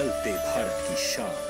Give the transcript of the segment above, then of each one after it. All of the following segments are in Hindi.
बदलते भारत की शान।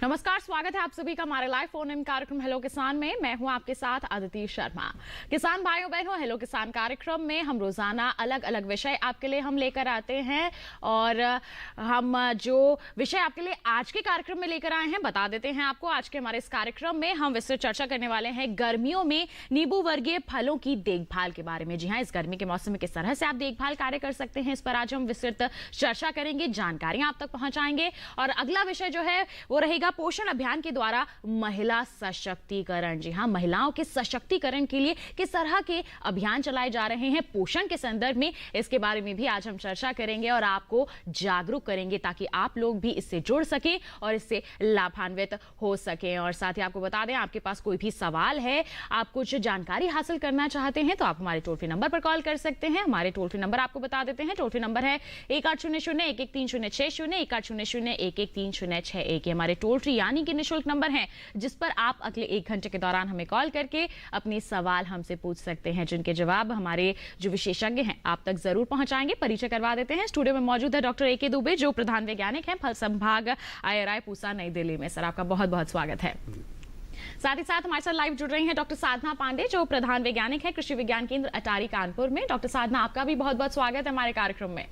नमस्कार, स्वागत है आप सभी का हमारे लाइव फोन इन कार्यक्रम हेलो किसान में। मैं हूं आपके साथ अदिति शर्मा। किसान भाइयों बहनों, हेलो किसान कार्यक्रम में हम रोजाना अलग अलग विषय आपके लिए हम लेकर आते हैं और हम जो विषय आपके लिए आज के कार्यक्रम में लेकर आए हैं बता देते हैं आपको। आज के हमारे इस कार्यक्रम में हम विस्तृत चर्चा करने वाले हैं गर्मियों में नींबू वर्गीय फलों की देखभाल के बारे में। जी हाँ, इस गर्मी के मौसम में किस तरह से आप देखभाल कार्य कर सकते हैं, इस पर आज हम विस्तृत चर्चा करेंगे, जानकारियां आप तक पहुंचाएंगे। और अगला विषय जो है वो रहेगा पोषण अभियान के द्वारा महिला सशक्तिकरण। जी हां, महिलाओं के सशक्तिकरण के लिए किस तरह के अभियान चलाए जा रहे हैं पोषण के संदर्भ में, इसके बारे में भी आज हम चर्चा करेंगे और आपको जागरूक करेंगे ताकि आप लोग भी इससे जुड़ सके और इससे लाभान्वित हो सके। और साथ ही आपको बता दें, आपके पास कोई भी सवाल है, आप कुछ जानकारी हासिल करना चाहते हैं तो आप हमारे टोल फ्री नंबर पर कॉल कर सकते हैं। हमारे टोल फ्री नंबर आपको बता देते हैं। टोल फ्री नंबर है 1800-113060, 1800-113061। हमारे टोल फ्री यानी कि निःशुल्क नंबर है जिस पर आप अगले 1 घंटे के दौरान हमें कॉल करके अपने सवाल हमसे पूछ सकते हैं, जिनके जवाब हमारे जो विशेषज्ञ हैं आप तक जरूर पहुंचाएंगे। परिचय करवा देते हैं। स्टूडियो में मौजूद है डॉक्टर ए.के. दुबे, जो प्रधान वैज्ञानिक हैं फल संभाग IRI पूसा नई दिल्ली में। सर, आपका बहुत बहुत स्वागत है। साथ ही साथ हमारे साथ लाइव जुड़ रही हैं डॉक्टर साधना पांडे, जो प्रधान वैज्ञानिक है कृषि विज्ञान केंद्र अटारी कानपुर में। डॉक्टर साधना, आपका भी बहुत बहुत स्वागत है हमारे कार्यक्रम में।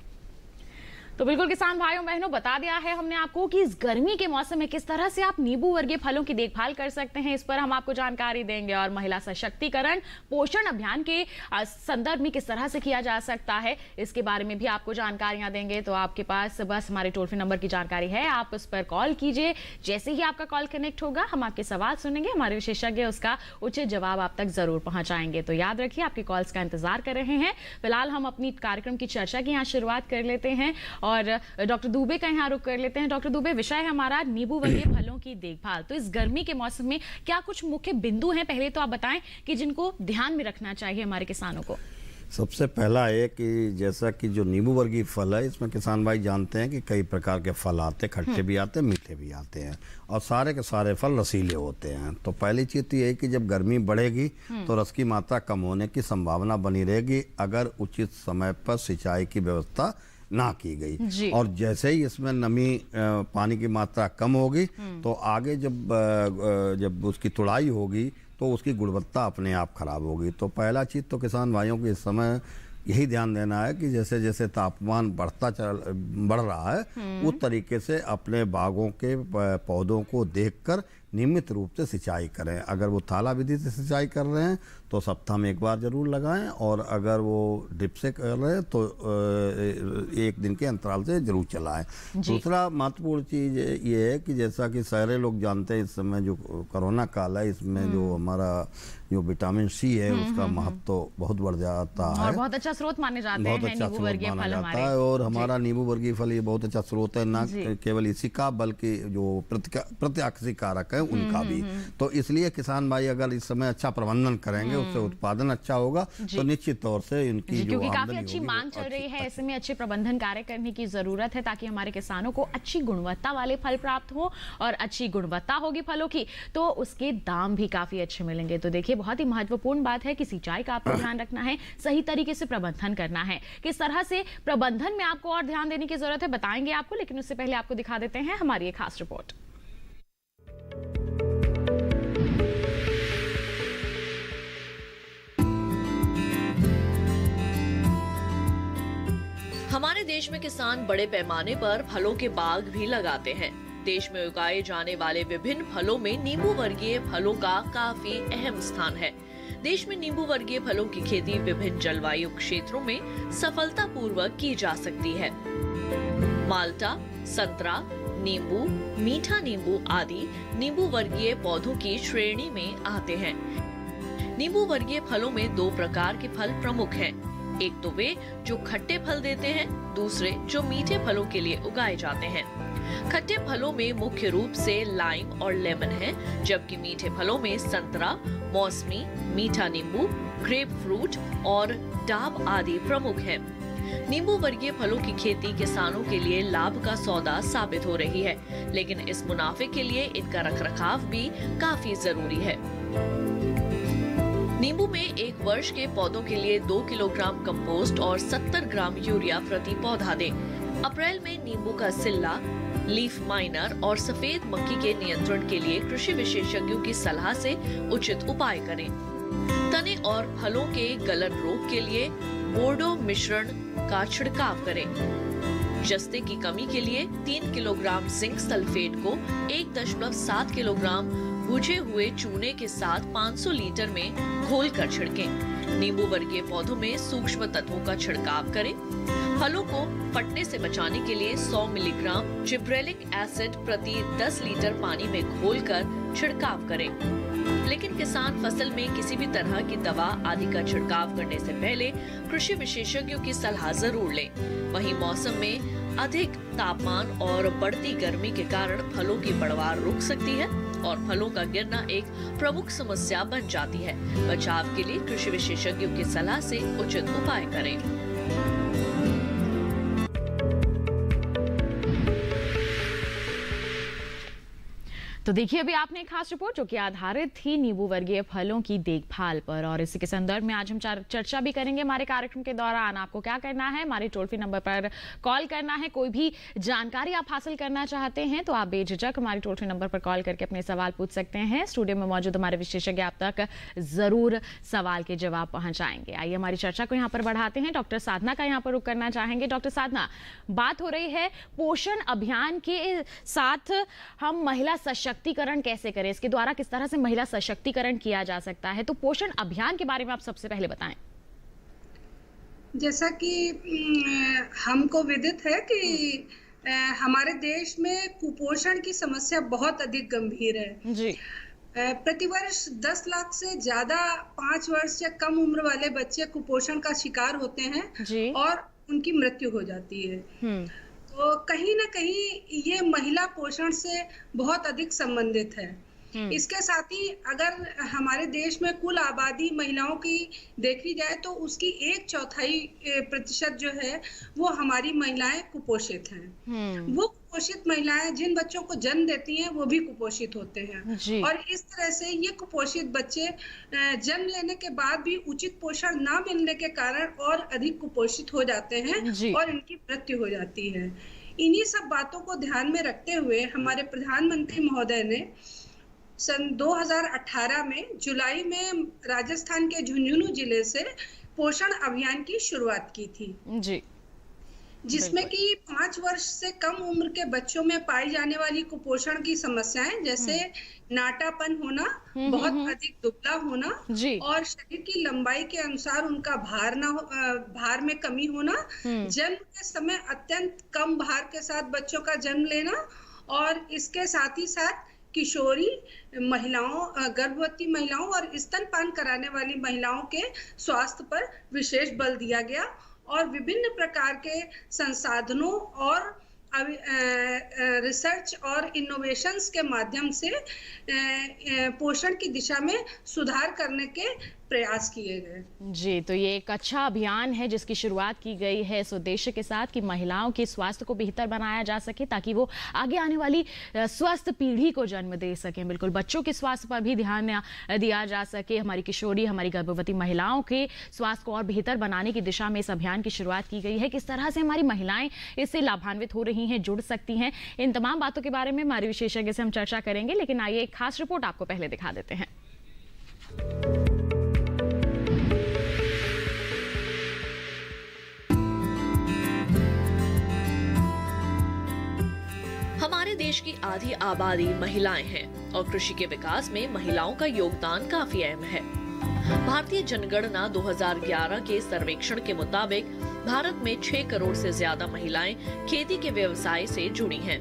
तो बिल्कुल किसान भाइयों बहनों, बता दिया है हमने आपको कि इस गर्मी के मौसम में किस तरह से आप नींबू वर्गीय फलों की देखभाल कर सकते हैं, इस पर हम आपको जानकारी देंगे। और महिला सशक्तिकरण पोषण अभियान के संदर्भ में किस तरह से किया जा सकता है, इसके बारे में भी आपको जानकारियां देंगे। तो आपके पास बस हमारे टोल फ्री नंबर की जानकारी है, आप उस पर कॉल कीजिए। जैसे ही आपका कॉल कनेक्ट होगा हम आपके सवाल सुनेंगे, हमारे विशेषज्ञ उसका उचित जवाब आप तक जरूर पहुंचाएंगे। तो याद रखिए, आपके कॉल्स का इंतजार कर रहे हैं। फिलहाल हम अपनी कार्यक्रम की चर्चा की यहाँ शुरुआत कर लेते हैं और डॉक्टर दुबे का यहाँ रुख कर लेते हैं। डॉक्टर दुबे, विषय है हमारा नींबू वर्गीय फलों की देखभाल। तो इस गर्मी के मौसम में क्या कुछ मुख्य बिंदु हैं, पहले तो आप बताएं कि जिनको ध्यान में रखना चाहिए हमारे किसानों को। सबसे पहला है कि जैसा कि जो नींबू वर्गीय फल है, इसमें किसान भाई जानते हैं कि कई प्रकार के फल आते हैं, खट्टे भी आते हैं, मीठे भी आते हैं और सारे के सारे फल रसीले होते हैं। तो पहली चीज़ तो ये है कि जब गर्मी बढ़ेगी तो रस की मात्रा कम होने की संभावना बनी रहेगी अगर उचित समय पर सिंचाई की व्यवस्था ना की गई। और जैसे ही इसमें नमी पानी की मात्रा कम होगी तो आगे जब उसकी तुड़ाई होगी तो उसकी गुणवत्ता अपने आप खराब होगी। तो पहला चीज़ तो किसान भाइयों को इस समय यही ध्यान देना है कि जैसे जैसे तापमान बढ़ रहा है उस तरीके से अपने बागों के पौधों को देखकर नियमित रूप से सिंचाई करें। अगर वो थाला विधि से सिंचाई कर रहे हैं तो सप्ताह में 1 बार जरूर लगाएं, और अगर वो ड्रिप से कर रहे हैं तो 1 दिन के अंतराल से जरूर चलाएं। दूसरा महत्वपूर्ण चीज़ ये है कि जैसा कि सारे लोग जानते हैं, इस समय जो कोरोना काल है इसमें जो हमारा जो विटामिन सी है उसका महत्व तो बहुत बढ़ जाता है, बहुत अच्छा स्रोत माने जाते हैं नींबू वर्गीय फल हमारे। और हमारा नींबू वर्गीय फल ये बहुत अच्छा स्रोत है, ना केवल इसी का बल्कि जो प्रत्याक्षी कारक है उनका भी। तो इसलिए किसान भाई अगर इस समय अच्छा प्रबंधन करेंगे, उससे उत्पादन अच्छा होगा तो निश्चित तौर से इनकी जो क्योंकि काफी अच्छी मांग चल रही है, ऐसे में अच्छे प्रबंधन कार्य करने की जरूरत है ताकि हमारे किसानों को अच्छी गुणवत्ता वाले फल प्राप्त हो। और अच्छी गुणवत्ता होगी फलों की तो उसके दाम भी काफी अच्छे मिलेंगे। तो देखिए, बहुत ही महत्वपूर्ण बात है कि सिंचाई का आपको ध्यान रखना है, सही तरीके से प्रबंधन करना है। किस तरह से प्रबंधन में आपको और ध्यान देने की जरूरत है बताएंगे आपको, लेकिन उससे पहले आपको दिखा देते हैं हमारी एक खास रिपोर्ट। हमारे देश में किसान बड़े पैमाने पर फलों के बाग भी लगाते हैं। देश में उगाए जाने वाले विभिन्न फलों में नींबू वर्गीय फलों का काफी अहम स्थान है। देश में नींबू वर्गीय फलों की खेती विभिन्न जलवायु क्षेत्रों में सफलतापूर्वक की जा सकती है। माल्टा, संतरा, नींबू, मीठा नींबू आदि नींबू वर्गीय पौधों की श्रेणी में आते हैं। नींबू वर्गीय फलों में दो प्रकार के फल प्रमुख हैं। एक तो वे जो खट्टे फल देते हैं, दूसरे जो मीठे फलों के लिए उगाए जाते हैं। खट्टे फलों में मुख्य रूप से लाइम और लेमन है, जबकि मीठे फलों में संतरा, मौसमी, मीठा नींबू, ग्रेप फ्रूट और डाब आदि प्रमुख हैं। नींबू वर्गीय फलों की खेती किसानों के लिए लाभ का सौदा साबित हो रही है, लेकिन इस मुनाफे के लिए इनका रखरखाव भी काफी जरूरी है। नींबू में एक वर्ष के पौधों के लिए 2 किलोग्राम कंपोस्ट और 70 ग्राम यूरिया प्रति पौधा दें। अप्रैल में नींबू का सिल्ला, लीफ माइनर और सफेद मक्खी के नियंत्रण के लिए कृषि विशेषज्ञों की सलाह से उचित उपाय करें। तने और फलों के गलन रोग के लिए बोर्डो मिश्रण का छिड़काव करें। जस्ते की कमी के लिए 3 किलोग्राम जिंक सल्फेट को 1.7 किलोग्राम भुजे हुए चूने के साथ 500 लीटर में घोलकर छिड़कें। नींबू वर्गीय पौधों में सूक्ष्म तत्वों का छिड़काव करें। फलों को फटने से बचाने के लिए 100 मिलीग्राम जिब्रेलिक एसिड प्रति 10 लीटर पानी में घोलकर छिड़काव करें। लेकिन किसान फसल में किसी भी तरह की दवा आदि का छिड़काव करने से पहले कृषि विशेषज्ञों की सलाह जरूर लें। वहीं मौसम में अधिक तापमान और बढ़ती गर्मी के कारण फलों की पैदावार रुक सकती है और फलों का गिरना एक प्रमुख समस्या बन जाती है। बचाव के लिए कृषि विशेषज्ञों की सलाह से उचित उपाय करें। तो देखिए, अभी आपने एक खास रिपोर्ट जो कि आधारित थी नींबू वर्गीय फलों की देखभाल पर, और इसी के संदर्भ में आज हम चर्चा भी करेंगे हमारे कार्यक्रम के दौरान। आपको क्या करना है, हमारे टोल फ्री नंबर पर कॉल करना है। कोई भी जानकारी आप हासिल करना चाहते हैं तो आप बेझिझक हमारे टोल फ्री नंबर पर कॉल करके अपने सवाल पूछ सकते हैं। स्टूडियो में मौजूद हमारे विशेषज्ञ आप तक जरूर सवाल के जवाब पहुंचाएंगे। आइए हमारी चर्चा को यहाँ पर बढ़ाते हैं। डॉक्टर साधना का यहाँ पर रुख करना चाहेंगे। डॉक्टर साधना, बात हो रही है पोषण अभियान के साथ हम महिला सशक्तिकरण कैसे करें, इसके द्वारा किस तरह से महिला सशक्तिकरण किया जा सकता है। तो पोषण अभियान के बारे में आप सबसे पहले बताएं। जैसा कि हमको विदित है कि हमारे देश में कुपोषण की समस्या बहुत अधिक गंभीर है जी। प्रतिवर्ष 10 लाख से ज्यादा 5 वर्ष या कम उम्र वाले बच्चे कुपोषण का शिकार होते हैं जी। और उनकी मृत्यु हो जाती है। तो कहीं ना कहीं ये महिला पोषण से बहुत अधिक संबंधित है। इसके साथ ही अगर हमारे देश में कुल आबादी महिलाओं की देखी जाए तो उसकी 1/4% जो है वो हमारी महिलाएं कुपोषित हैं। वो कुपोषित महिलाएं जिन बच्चों को जन्म देती हैं वो भी कुपोषित होते हैं और इस तरह से ये कुपोषित बच्चे जन्म लेने के बाद भी उचित पोषण ना मिलने के कारण और अधिक कुपोषित हो जाते हैं और इनकी मृत्यु हो जाती है। इन्हीं सब बातों को ध्यान में रखते हुए हमारे प्रधानमंत्री महोदय ने सन 2018 में जुलाई में राजस्थान के झुंझुनू जिले से पोषण अभियान की शुरुआत की थी जी। जिसमें कि 5 वर्ष से कम उम्र के बच्चों में पाई जाने वाली कुपोषण की समस्याएं जैसे नाटापन होना, बहुत अधिक दुबला होना और शरीर की लंबाई के अनुसार उनका भार में कमी होना, जन्म के समय अत्यंत कम भार के साथ बच्चों का जन्म लेना और इसके साथ ही साथ किशोरी महिलाओं, गर्भवती महिलाओं और स्तनपान कराने वाली महिलाओं के स्वास्थ्य पर विशेष बल दिया गया और विभिन्न प्रकार के संसाधनों और रिसर्च और इनोवेशंस के माध्यम से पोषण की दिशा में सुधार करने के प्रयास किए गए जी। तो ये एक अच्छा अभियान है जिसकी शुरुआत की गई है इस उद्देश्य के साथ कि महिलाओं के स्वास्थ्य को बेहतर बनाया जा सके ताकि वो आगे आने वाली स्वस्थ पीढ़ी को जन्म दे सकें। बिल्कुल, बच्चों के स्वास्थ्य पर भी ध्यान दिया जा सके। हमारी किशोरी, हमारी गर्भवती महिलाओं के स्वास्थ्य को और बेहतर बनाने की दिशा में इस अभियान की शुरुआत की गई है। किस तरह से हमारी महिलाएं इससे लाभान्वित हो रही हैं, जुड़ सकती हैं, इन तमाम बातों के बारे में हमारे विशेषज्ञ से हम चर्चा करेंगे। लेकिन आइए एक खास रिपोर्ट आपको पहले दिखा देते हैं। हमारे देश की आधी आबादी महिलाएं हैं और कृषि के विकास में महिलाओं का योगदान काफी अहम है। भारतीय जनगणना 2011 के सर्वेक्षण के मुताबिक भारत में 6 करोड़ से ज्यादा महिलाएं खेती के व्यवसाय से जुड़ी हैं।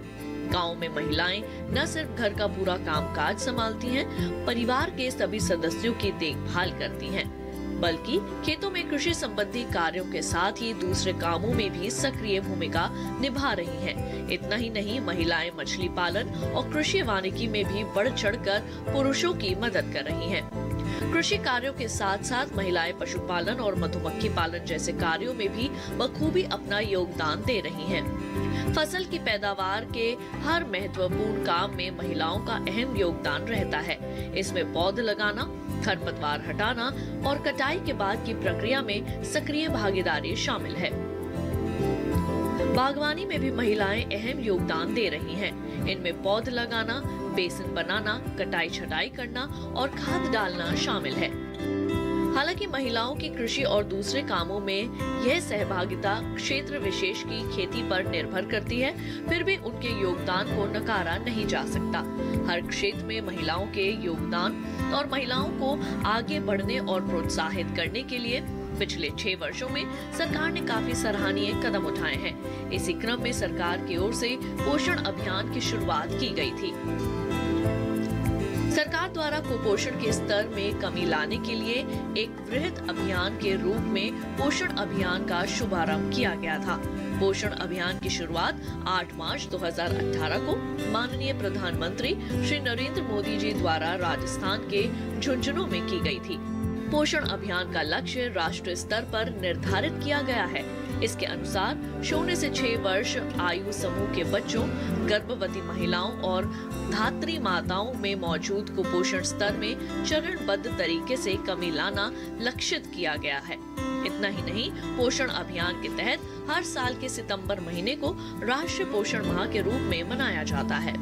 गांव में महिलाएं न सिर्फ घर का पूरा कामकाज संभालती हैं, परिवार के सभी सदस्यों की देखभाल करती हैं, बल्कि खेतों में कृषि संबंधी कार्यों के साथ ही दूसरे कामों में भी सक्रिय भूमिका निभा रही हैं। इतना ही नहीं, महिलाएं मछली पालन और कृषि वानिकी में भी बढ़ चढ़कर पुरुषों की मदद कर रही हैं। कृषि कार्यों के साथ साथ महिलाएं पशुपालन और मधुमक्खी पालन जैसे कार्यों में भी बखूबी अपना योगदान दे रही हैं। फसल की पैदावार के हर महत्वपूर्ण काम में महिलाओं का अहम योगदान रहता है। इसमें पौध लगाना, खरपतवार हटाना और कटाई के बाद की प्रक्रिया में सक्रिय भागीदारी शामिल है। बागवानी में भी महिलाएं अहम योगदान दे रही हैं। इनमें पौध लगाना, बेसिन बनाना, कटाई छटाई करना और खाद डालना शामिल है। हालांकि महिलाओं की कृषि और दूसरे कामों में यह सहभागिता क्षेत्र विशेष की खेती पर निर्भर करती है, फिर भी उनके योगदान को नकारा नहीं जा सकता। हर क्षेत्र में महिलाओं के योगदान और महिलाओं को आगे बढ़ने और प्रोत्साहित करने के लिए पिछले 6 वर्षों में सरकार ने काफी सराहनीय कदम उठाए हैं। इसी क्रम में सरकार की ओर से पोषण अभियान की शुरुआत की गई थी। सरकार द्वारा कुपोषण के स्तर में कमी लाने के लिए एक वृहद अभियान के रूप में पोषण अभियान का शुभारंभ किया गया था। पोषण अभियान की शुरुआत 8 मार्च 2018 को माननीय प्रधानमंत्री श्री नरेंद्र मोदी जी द्वारा राजस्थान के झुंझुनू में की गई थी। पोषण अभियान का लक्ष्य राष्ट्रीय स्तर पर निर्धारित किया गया है। इसके अनुसार 0 से 6 वर्ष आयु समूह के बच्चों, गर्भवती महिलाओं और धात्री माताओं में मौजूद कुपोषण स्तर में चरणबद्ध तरीके से कमी लाना लक्षित किया गया है। इतना ही नहीं, पोषण अभियान के तहत हर साल के सितंबर महीने को राष्ट्रीय पोषण माह के रूप में मनाया जाता है।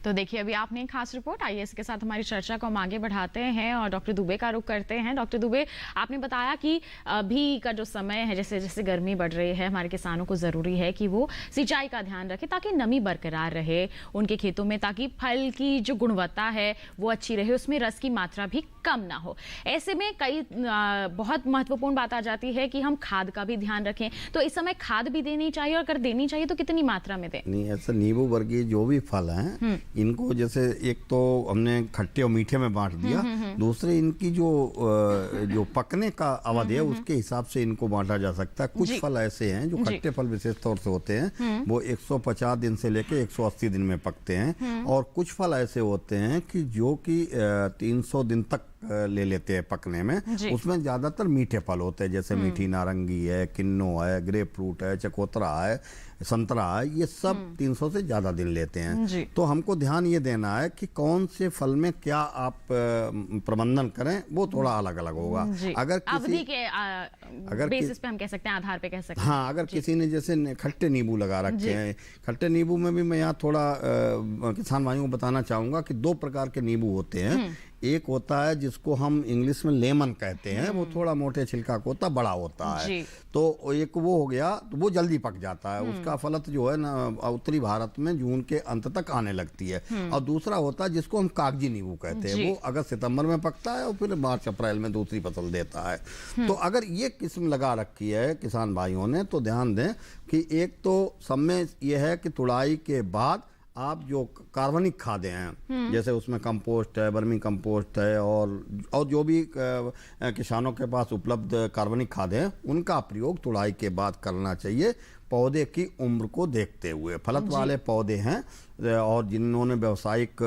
तो देखिए, अभी आपने एक खास रिपोर्ट, आइए इसके साथ हमारी चर्चा को हम आगे बढ़ाते हैं और डॉक्टर दुबे का रुख करते हैं। डॉक्टर दुबे, आपने बताया कि अभी का जो समय है, जैसे जैसे गर्मी बढ़ रही है, हमारे किसानों को ज़रूरी है कि वो सिंचाई का ध्यान रखें ताकि नमी बरकरार रहे उनके खेतों में, ताकि फल की जो गुणवत्ता है वो अच्छी रहे, उसमें रस की मात्रा भी कम ना हो। ऐसे में कई बहुत महत्वपूर्ण बात आ जाती है कि हम खाद का भी ध्यान रखें। तो इस समय खाद भी देनी चाहिए, और अगर देनी चाहिए तो कितनी मात्रा में दें? नहीं, ऐसे नींबू वर्गीय जो भी फल हैं, इनको जैसे एक तो हमने खट्टे और मीठे में बांट दिया, दूसरे इनकी जो पकने का अवधि है उसके हिसाब से इनको बांटा जा सकता है। कुछ फल ऐसे हैं जो खट्टे फल विशेष तौर से होते हैं, वो 150 दिन से लेकर 180 दिन में पकते हैं, और कुछ फल ऐसे होते हैं कि जो कि 300 दिन तक ले लेते हैं पकने में। उसमें ज्यादातर मीठे फल होते हैं, जैसे मीठी नारंगी है, किन्नो है, ग्रेप फ्रूट है, चकोतरा है, संतरा है, ये सब 300 से ज्यादा दिन लेते हैं। तो हमको ध्यान ये देना है कि कौन से फल में क्या आप प्रबंधन करें, वो थोड़ा अलग अलग होगा। अगर अवधि के बेसिस पे हम कह सकते हैं, आधार पे कह सकते हैं। हाँ, अगर किसी ने जैसे खट्टे नींबू लगा रखे हैं, खट्टे नींबू में भी मैं यहाँ थोड़ा किसान भाइयों को बताना चाहूंगा कि 2 प्रकार के नींबू होते हैं। एक होता है जिसको हम इंग्लिश में लेमन कहते हैं, वो थोड़ा मोटे छिलका का होता, बड़ा होता है। तो एक वो हो गया, तो वो जल्दी पक जाता है, उसका फलत जो है ना उत्तरी भारत में जून के अंत तक आने लगती है। और दूसरा होता है जिसको हम कागजी नींबू कहते हैं, वो अगस्त सितंबर में पकता है और फिर मार्च अप्रैल में दूसरी फसल देता है। तो अगर ये किस्म लगा रखी है किसान भाइयों ने, तो ध्यान दें कि एक तो सब में यह है कि तुड़ाई के बाद आप जो कार्बनिक खादें हैं, जैसे उसमें कंपोस्ट है, वर्मी कंपोस्ट है, और जो भी किसानों के पास उपलब्ध कार्बनिक खादें हैं, उनका प्रयोग तुड़ाई के बाद करना चाहिए, पौधे की उम्र को देखते हुए। फलत वाले पौधे हैं और जिन्होंने व्यावसायिक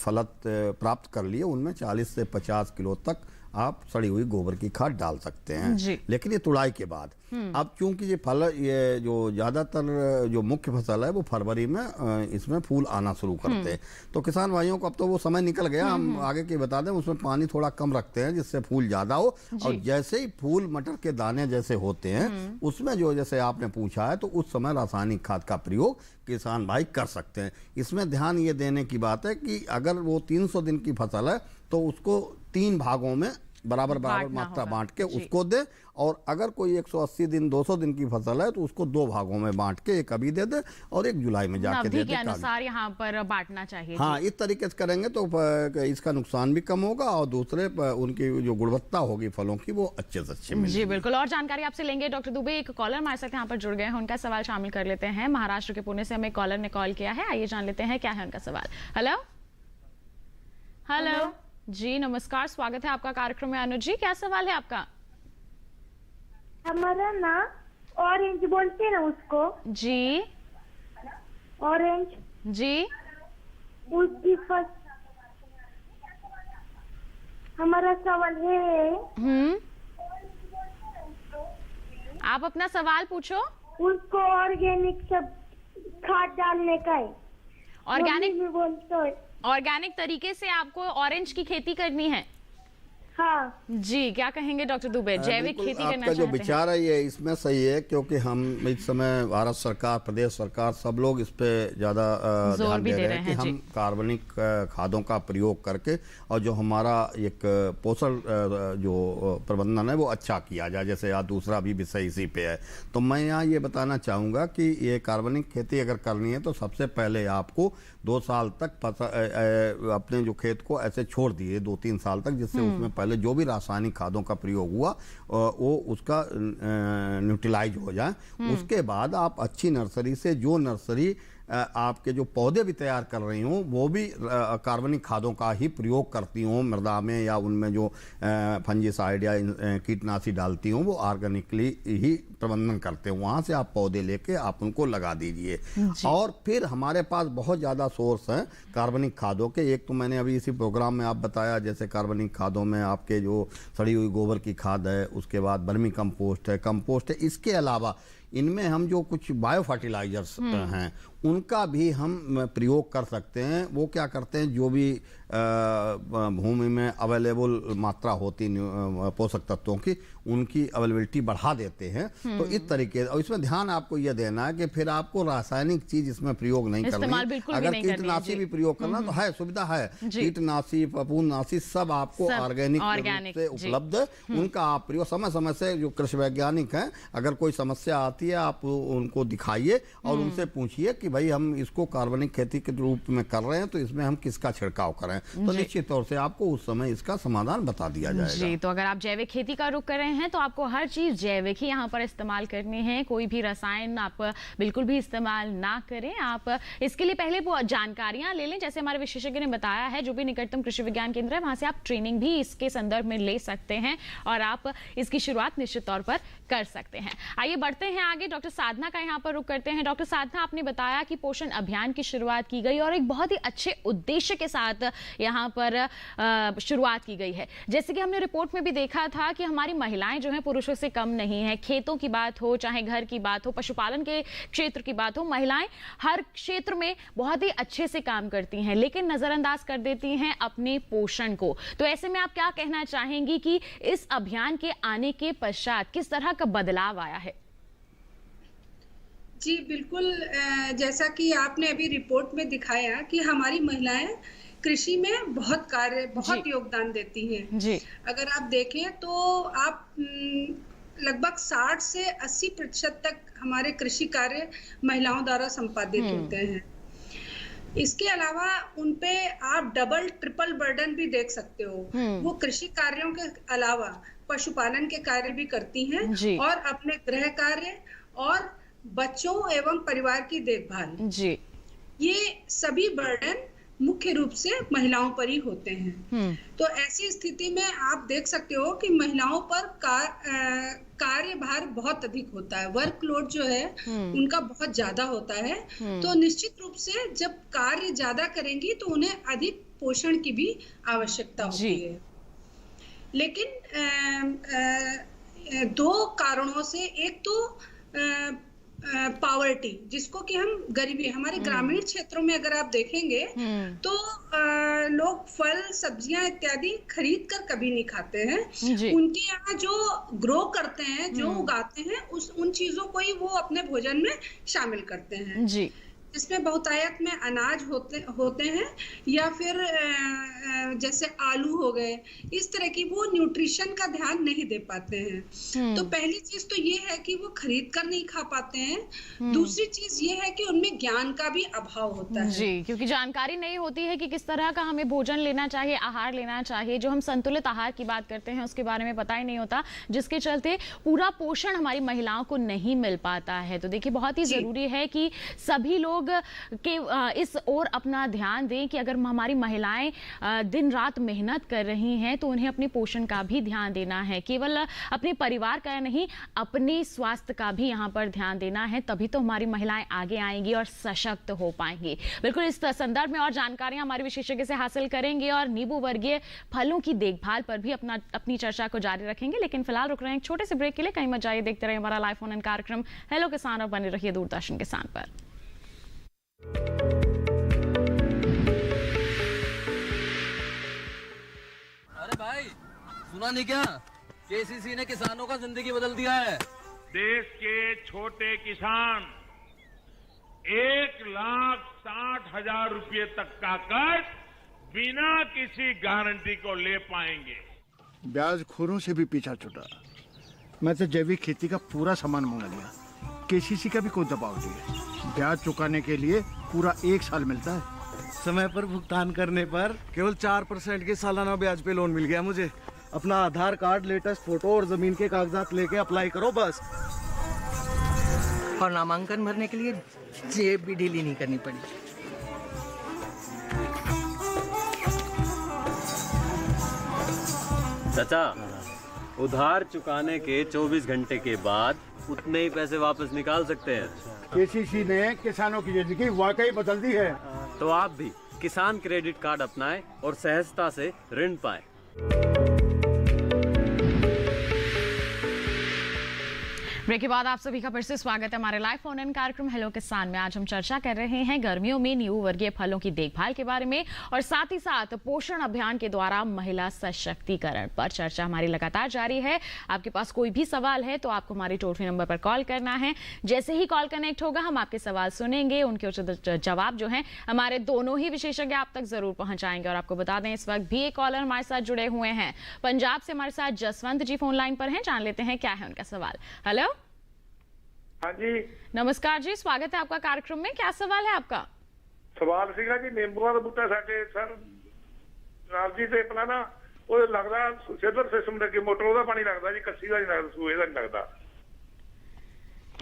फलत प्राप्त कर लिए, उनमें 40 से 50 किलो तक आप सड़ी हुई गोबर की खाद डाल सकते हैं, लेकिन ये तुड़ाई के बाद। अब चूंकि ये जो ज्यादातर जो मुख्य फसल है वो फरवरी में इसमें फूल आना शुरू करते हैं, तो किसान भाइयों को अब तो वो समय निकल गया, हम आगे के बता दें, उसमें पानी थोड़ा कम रखते हैं जिससे फूल ज्यादा हो। और जैसे ही फूल मटर के दाने जैसे होते हैं, उसमें जो जैसे आपने पूछा है, तो उस समय रासायनिक खाद का प्रयोग किसान भाई कर सकते हैं। इसमें ध्यान ये देने की बात है कि अगर वो 300 दिन की फसल है तो उसको 3 भागों में बराबर मात्रा बांट के उसको दे। और अगर कोई 180 दिन 200 दिन की फसल है तो उसको 2 भागों में बांट के, एक अभी दे दे और एक जुलाई में जाके दे दे। अनुसार यहाँ पर बांटना चाहिए। हाँ, इस तरीके से करेंगे तो इसका नुकसान भी कम होगा और दूसरे उनकी जो गुणवत्ता होगी फलों की वो अच्छे से अच्छी मिलेगी। जी बिल्कुल, और जानकारी आपसे लेंगे डॉक्टर दुबे। एक कॉलर हमारे साथ यहाँ पर जुड़ गए हैं, उनका सवाल शामिल कर लेते हैं। महाराष्ट्र के पुणे से हमें कॉलर ने कॉल किया है, आइए जान लेते हैं क्या है उनका सवाल। हेलो हेलो जी नमस्कार, स्वागत है आपका कार्यक्रम में। अनुज जी, क्या सवाल है आपका? हमारा ना ऑरेंज बोलते हैं ना उसको। जी ऑरेंज जी, उसकी हमारा सवाल है। आप अपना सवाल पूछो। उसको ऑर्गेनिक सब खाद डालने का है। ऑर्गेनिक तरीके से आपको ऑरेंज की खेती करनी है। हाँ जी, क्या कहेंगे डॉक्टर दुबे? जैविक खेती करना चाहते हैं? जो विचार है ये इसमें सही है, क्योंकि हम इस समय भारत सरकार, प्रदेश सरकार, सब लोग इस पे ज्यादा ध्यान दे रहे हैं कि हम कार्बनिक खादों का प्रयोग करके और जो हमारा एक पोषण जो प्रबंधन है वो अच्छा किया जाए। जैसे आज दूसरा भी विषय इसी पे है, तो मैं यहाँ ये बताना चाहूँगा कि ये कार्बनिक खेती अगर करनी है तो सबसे पहले आपको 2 साल तक अपने जो खेत को ऐसे छोड़ दिए 2-3 साल तक, जिससे उसमें पहले जो भी रासायनिक खादों का प्रयोग हुआ वो उसका न्यूट्रलाइज हो जाए। उसके बाद आप अच्छी नर्सरी से, जो नर्सरी आपके जो पौधे भी तैयार कर रही हूँ वो भी कार्बनिक खादों का ही प्रयोग करती हूँ मृदा में, या उनमें जो फंजीसाइड या कीटनाशी डालती हूँ वो ऑर्गेनिकली ही प्रबंधन करते हैं। वहाँ से आप पौधे लेके आप उनको लगा दीजिए। और फिर हमारे पास बहुत ज़्यादा सोर्स हैं कार्बनिक खादों के। एक तो मैंने अभी इसी प्रोग्राम में आप बताया, जैसे कार्बनिक खादों में आपके जो सड़ी हुई गोबर की खाद है, उसके बाद वर्मी कंपोस्ट है। इसके अलावा इनमें हम जो कुछ बायो फर्टिलाइजर्स हैं उनका भी हम प्रयोग कर सकते हैं। वो क्या करते हैं, जो भी भूमि में अवेलेबल मात्रा होती पोषक तत्वों की, उनकी अवेलेबिलिटी बढ़ा देते हैं। तो इस तरीके, और इसमें ध्यान आपको यह देना है कि फिर आपको रासायनिक चीज इसमें प्रयोग नहीं करनी। अगर कीटनाशी भी प्रयोग करना तो है, सुविधा है, कीटनाशी, फफूंदनाशी सब आपको ऑर्गेनिक से उपलब्ध है। उनका आप प्रयोग समय समय से, जो कृषि वैज्ञानिक हैं, अगर कोई समस्या आती है आप उनको दिखाइए और उनसे पूछिए कि भाई हम इसको कार्बनिक खेती के रूप में कर रहे हैं तो इसमें हम किसका छिड़काव करें, तो निश्चित तौर से आपको उस समय इसका समाधान बता दिया जाएगा। जी, तो अगर आप जैविक खेती का रुख कर रहे हैं तो आपको हर चीज जैविक ही यहाँ पर इस्तेमाल करनी है। कोई भी रसायन आप बिल्कुल भी इस्तेमाल ना करें। आप इसके लिए पहले वो जानकारियां ले लें, जैसे हमारे विशेषज्ञ ने बताया है, जो भी निकटतम कृषि विज्ञान केंद्र है वहां से आप ट्रेनिंग भी इसके संदर्भ में ले सकते हैं और आप इसकी शुरुआत निश्चित तौर पर कर सकते हैं। आइए बढ़ते हैं आगे, डॉक्टर साधना का यहाँ पर रुख करते हैं। डॉक्टर साधना, आपने बताया कि पोषण अभियान की शुरुआत की गई और एक बहुत ही अच्छे उद्देश्य के साथ यहाँ पर शुरुआत की गई है। जैसे कि हमने रिपोर्ट में भी देखा था कि हमारी महिलाएं जो हैं पुरुषों से कम नहीं है। खेतों की बात हो, चाहे घर की बात हो, पशुपालन के क्षेत्र की बात हो, महिलाएं हर क्षेत्र में बहुत ही अच्छे से काम करती हैं, लेकिन नजरअंदाज कर देती हैं अपने पोषण को। तो ऐसे में आप क्या कहना चाहेंगी कि इस अभियान के आने के पश्चात किस तरह का बदलाव आया है? जी बिल्कुल, जैसा कि आपने अभी रिपोर्ट में दिखाया कि हमारी महिलाएं कृषि में बहुत योगदान देती हैं। जी। अगर आप देखें तो आप लगभग 60 से 80% तक हमारे कृषि कार्य महिलाओं द्वारा संपादित होते हैं। इसके अलावा उनपे आप डबल ट्रिपल बर्डन भी देख सकते हो। वो कृषि कार्यों के अलावा पशुपालन के कार्य भी करती हैं और अपने गृह कार्य और बच्चों एवं परिवार की देखभाल, जी, ये सभी बर्डन मुख्य रूप से महिलाओं पर ही होते हैं। तो ऐसी स्थिति में आप देख सकते हो कि महिलाओं पर कार्यभार बहुत अधिक होता है, वर्कलोड जो है उनका बहुत ज्यादा होता है। तो निश्चित रूप से जब कार्य ज्यादा करेंगी तो उन्हें अधिक पोषण की भी आवश्यकता होती है। लेकिन 2 कारणों से, एक तो पावर्टी, जिसको कि हम गरीबी, हमारे ग्रामीण क्षेत्रों में अगर आप देखेंगे तो लोग फल सब्जियां इत्यादि खरीद कर कभी नहीं खाते हैं। उनके यहाँ जो ग्रो करते हैं, जो उगाते हैं, उन चीजों को ही वो अपने भोजन में शामिल करते हैं। जी। जिसमें बहुतायत में अनाज होते हैं, या फिर जैसे आलू हो गए, इस तरह की वो न्यूट्रिशन का ध्यान नहीं दे पाते हैं। तो पहली चीज तो ये है कि वो खरीद कर नहीं खा पाते हैं। दूसरी चीज ये है कि उनमें ज्ञान का भी अभाव होता है जी, क्योंकि जानकारी नहीं होती है कि किस तरह का हमें भोजन लेना चाहिए, आहार लेना चाहिए। जो हम संतुलित आहार की बात करते हैं उसके बारे में पता ही नहीं होता, जिसके चलते पूरा पोषण हमारी महिलाओं को नहीं मिल पाता है। तो देखिए, बहुत ही जरूरी है कि सभी लोग के इस ओर अपना ध्यान दें कि अगर हमारी महिलाएं दिन रात मेहनत कर रही हैं तो उन्हें अपने पोषण का भी ध्यान देना है। केवल अपने परिवार का नहीं, अपने स्वास्थ्य का भी यहाँ पर ध्यान देना है, तभी तो हमारी महिलाएं आगे आएंगी और सशक्त हो पाएंगी। बिल्कुल, इस संदर्भ में और जानकारियां हमारे विशेषज्ञ से हासिल करेंगे और नींबू वर्गीय फलों की देखभाल पर भी अपनी चर्चा को जारी रखेंगे। लेकिन फिलहाल रुक रहे हैं एक छोटे से ब्रेक के लिए। कहीं मत जाइए, देखते रहिए हमारा लाइव फोन इन कार्यक्रम हेलो किसान और बने रहिए दूरदर्शन किसान पर। अरे भाई, सुना नहीं क्या? केसीसी ने किसानों का जिंदगी बदल दिया है। देश के छोटे किसान 1,60,000 रुपये तक का कर्ज बिना किसी गारंटी को ले पाएंगे। ब्याज खोरों से भी पीछा छुटा। मैं तो जैविक खेती का पूरा सामान मंगा लिया। केसीसी का भी कोई दबाव नहीं है। ब्याज चुकाने के लिए पूरा 1 साल मिलता है। समय पर भुगतान करने पर केवल 4% के सालाना ब्याज पे लोन मिल गया मुझे। अपना आधार कार्ड, लेटेस्ट फोटो और जमीन के कागजात लेके अप्लाई करो बस। और नामांकन भरने के लिए जेब भी ढीली नहीं करनी पड़ी। चाचा, उधार चुकाने के 24 घंटे के बाद उतने ही पैसे वापस निकाल सकते हैं। केसीसी ने किसानों की जिंदगी वाकई बदल दी है। तो आप भी किसान क्रेडिट कार्ड अपनाएं और सहजता से ऋण पाएं। ब्रेक के बाद आप सभी का फिर से स्वागत है हमारे लाइव फोन इन कार्यक्रम हेलो किसान में। आज हम चर्चा कर रहे हैं गर्मियों में नींबू वर्गीय फलों की देखभाल के बारे में और साथ ही साथ पोषण अभियान के द्वारा महिला सशक्तिकरण पर चर्चा हमारी लगातार जारी है। आपके पास कोई भी सवाल है तो आपको हमारे टोल फ्री नंबर पर कॉल करना है। जैसे ही कॉल कनेक्ट होगा हम आपके सवाल सुनेंगे, उनके उचित जवाब जो है हमारे दोनों ही विशेषज्ञ आप तक जरूर पहुंचाएंगे। और आपको बता दें, इस वक्त भी एक कॉलर हमारे साथ जुड़े हुए हैं पंजाब से। हमारे साथ जसवंत जी फोन लाइन पर हैं, जान लेते हैं क्या है उनका सवाल। हेलो, हाँ जी, नमस्कार जी, स्वागत है आपका कार्यक्रम में। क्या सवाल है आपका? सवाल सीगा जी, नींबूਆਂ ਦਾ ਬੂਟਾ ਸਾਡੇ ਸਰ ਜਨਾਬ ਜੀ ਤੇ ਆਪਣਾ ਨਾ ਉਹ ਲੱਗਦਾ ਸਿਲਵਰ ਸਿਸਟਮ ਦੇ ਮੋਟਰ ਉਹਦਾ ਪਾਣੀ ਲੱਗਦਾ ਜੀ, ਕੱਸੀ ਦਾ ਨਹੀਂ ਲੱਗਦਾ, ਸੂਏ ਦਾ नहीं लगता।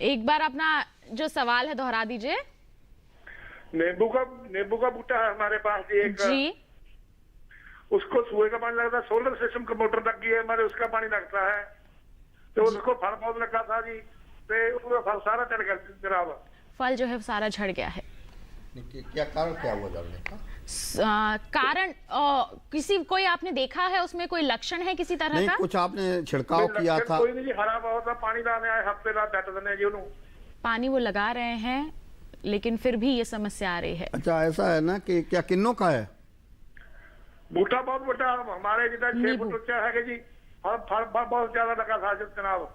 एक बार अपना जो सवाल है दोहरा दीजिए। नींबू का बूटा है हमारे पास जी एक जी, उसको सूए का पानी लगता है, सोलर सिस्टम का मोटर लगी है हमारे, उसका पानी लगता है। तो उसको फल बहुत लगा था जी, तो फल सारा चढ़ गया जनाब। फल जो है सारा झड़ गया है। क्या कारण क्या हुआ जलने का? कारण कोई आपने देखा है, उसमें कोई लक्षण है किसी तरह नहीं, का? कुछ आपने छिड़काव किया था? कोई नहीं जी, हरा बहुत था, पानी डालने आए हफ्ते रात डट देने जी उन्होंने। पानी वो लगा रहे हैं लेकिन फिर भी ये समस्या आ रही है। अच्छा, ऐसा है ना कि क्या किन्नों का है? बूटा बहुत बड़ा हमारे जितना 6 फुट ऊंचा है जी, और फल बहुत ज्यादा लगा था जनाब।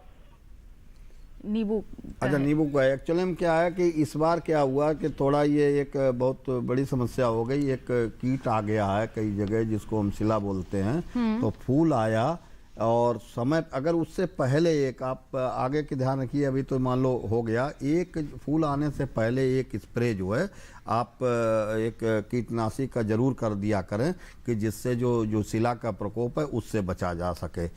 नींबू? अच्छा, नींबू का है। एक्चुअली में क्या है कि इस बार क्या हुआ कि थोड़ा ये एक बहुत बड़ी समस्या हो गई। एक कीट आ गया है कई जगह जिसको हम सिला बोलते हैं। तो फूल आया और समय, अगर उससे पहले एक आप आगे की ध्यान रखिए, अभी तो मान लो हो गया, एक फूल आने से पहले एक स्प्रे जो है आप एक कीटनाशी का जरूर कर दिया करें कि जिससे जो सिला का प्रकोप है उससे बचा जा सके।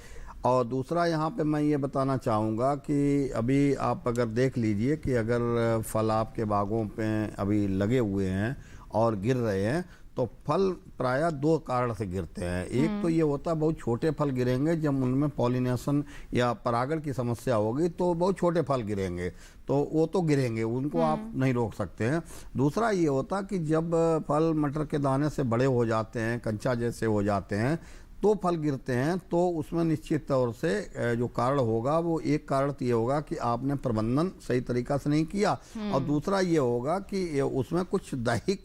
और दूसरा यहाँ पे मैं ये बताना चाहूँगा कि अभी आप अगर देख लीजिए कि अगर फल आपके बागों पे अभी लगे हुए हैं और गिर रहे हैं तो फल प्रायः 2 कारण से गिरते हैं। एक तो ये होता है बहुत छोटे फल गिरेंगे, जब उनमें पॉलिनेशन या परागण की समस्या होगी तो बहुत छोटे फल गिरेंगे, तो वो तो गिरेंगे, उनको आप नहीं रोक सकते हैं। दूसरा ये होता कि जब फल मटर के दाने से बड़े हो जाते हैं, कंचा जैसे हो जाते हैं, तो फल गिरते हैं तो उसमें निश्चित तौर से जो कारण होगा वो एक कारण तो ये होगा कि आपने प्रबंधन सही तरीका से नहीं किया, और दूसरा ये होगा कि उसमें कुछ दैहिक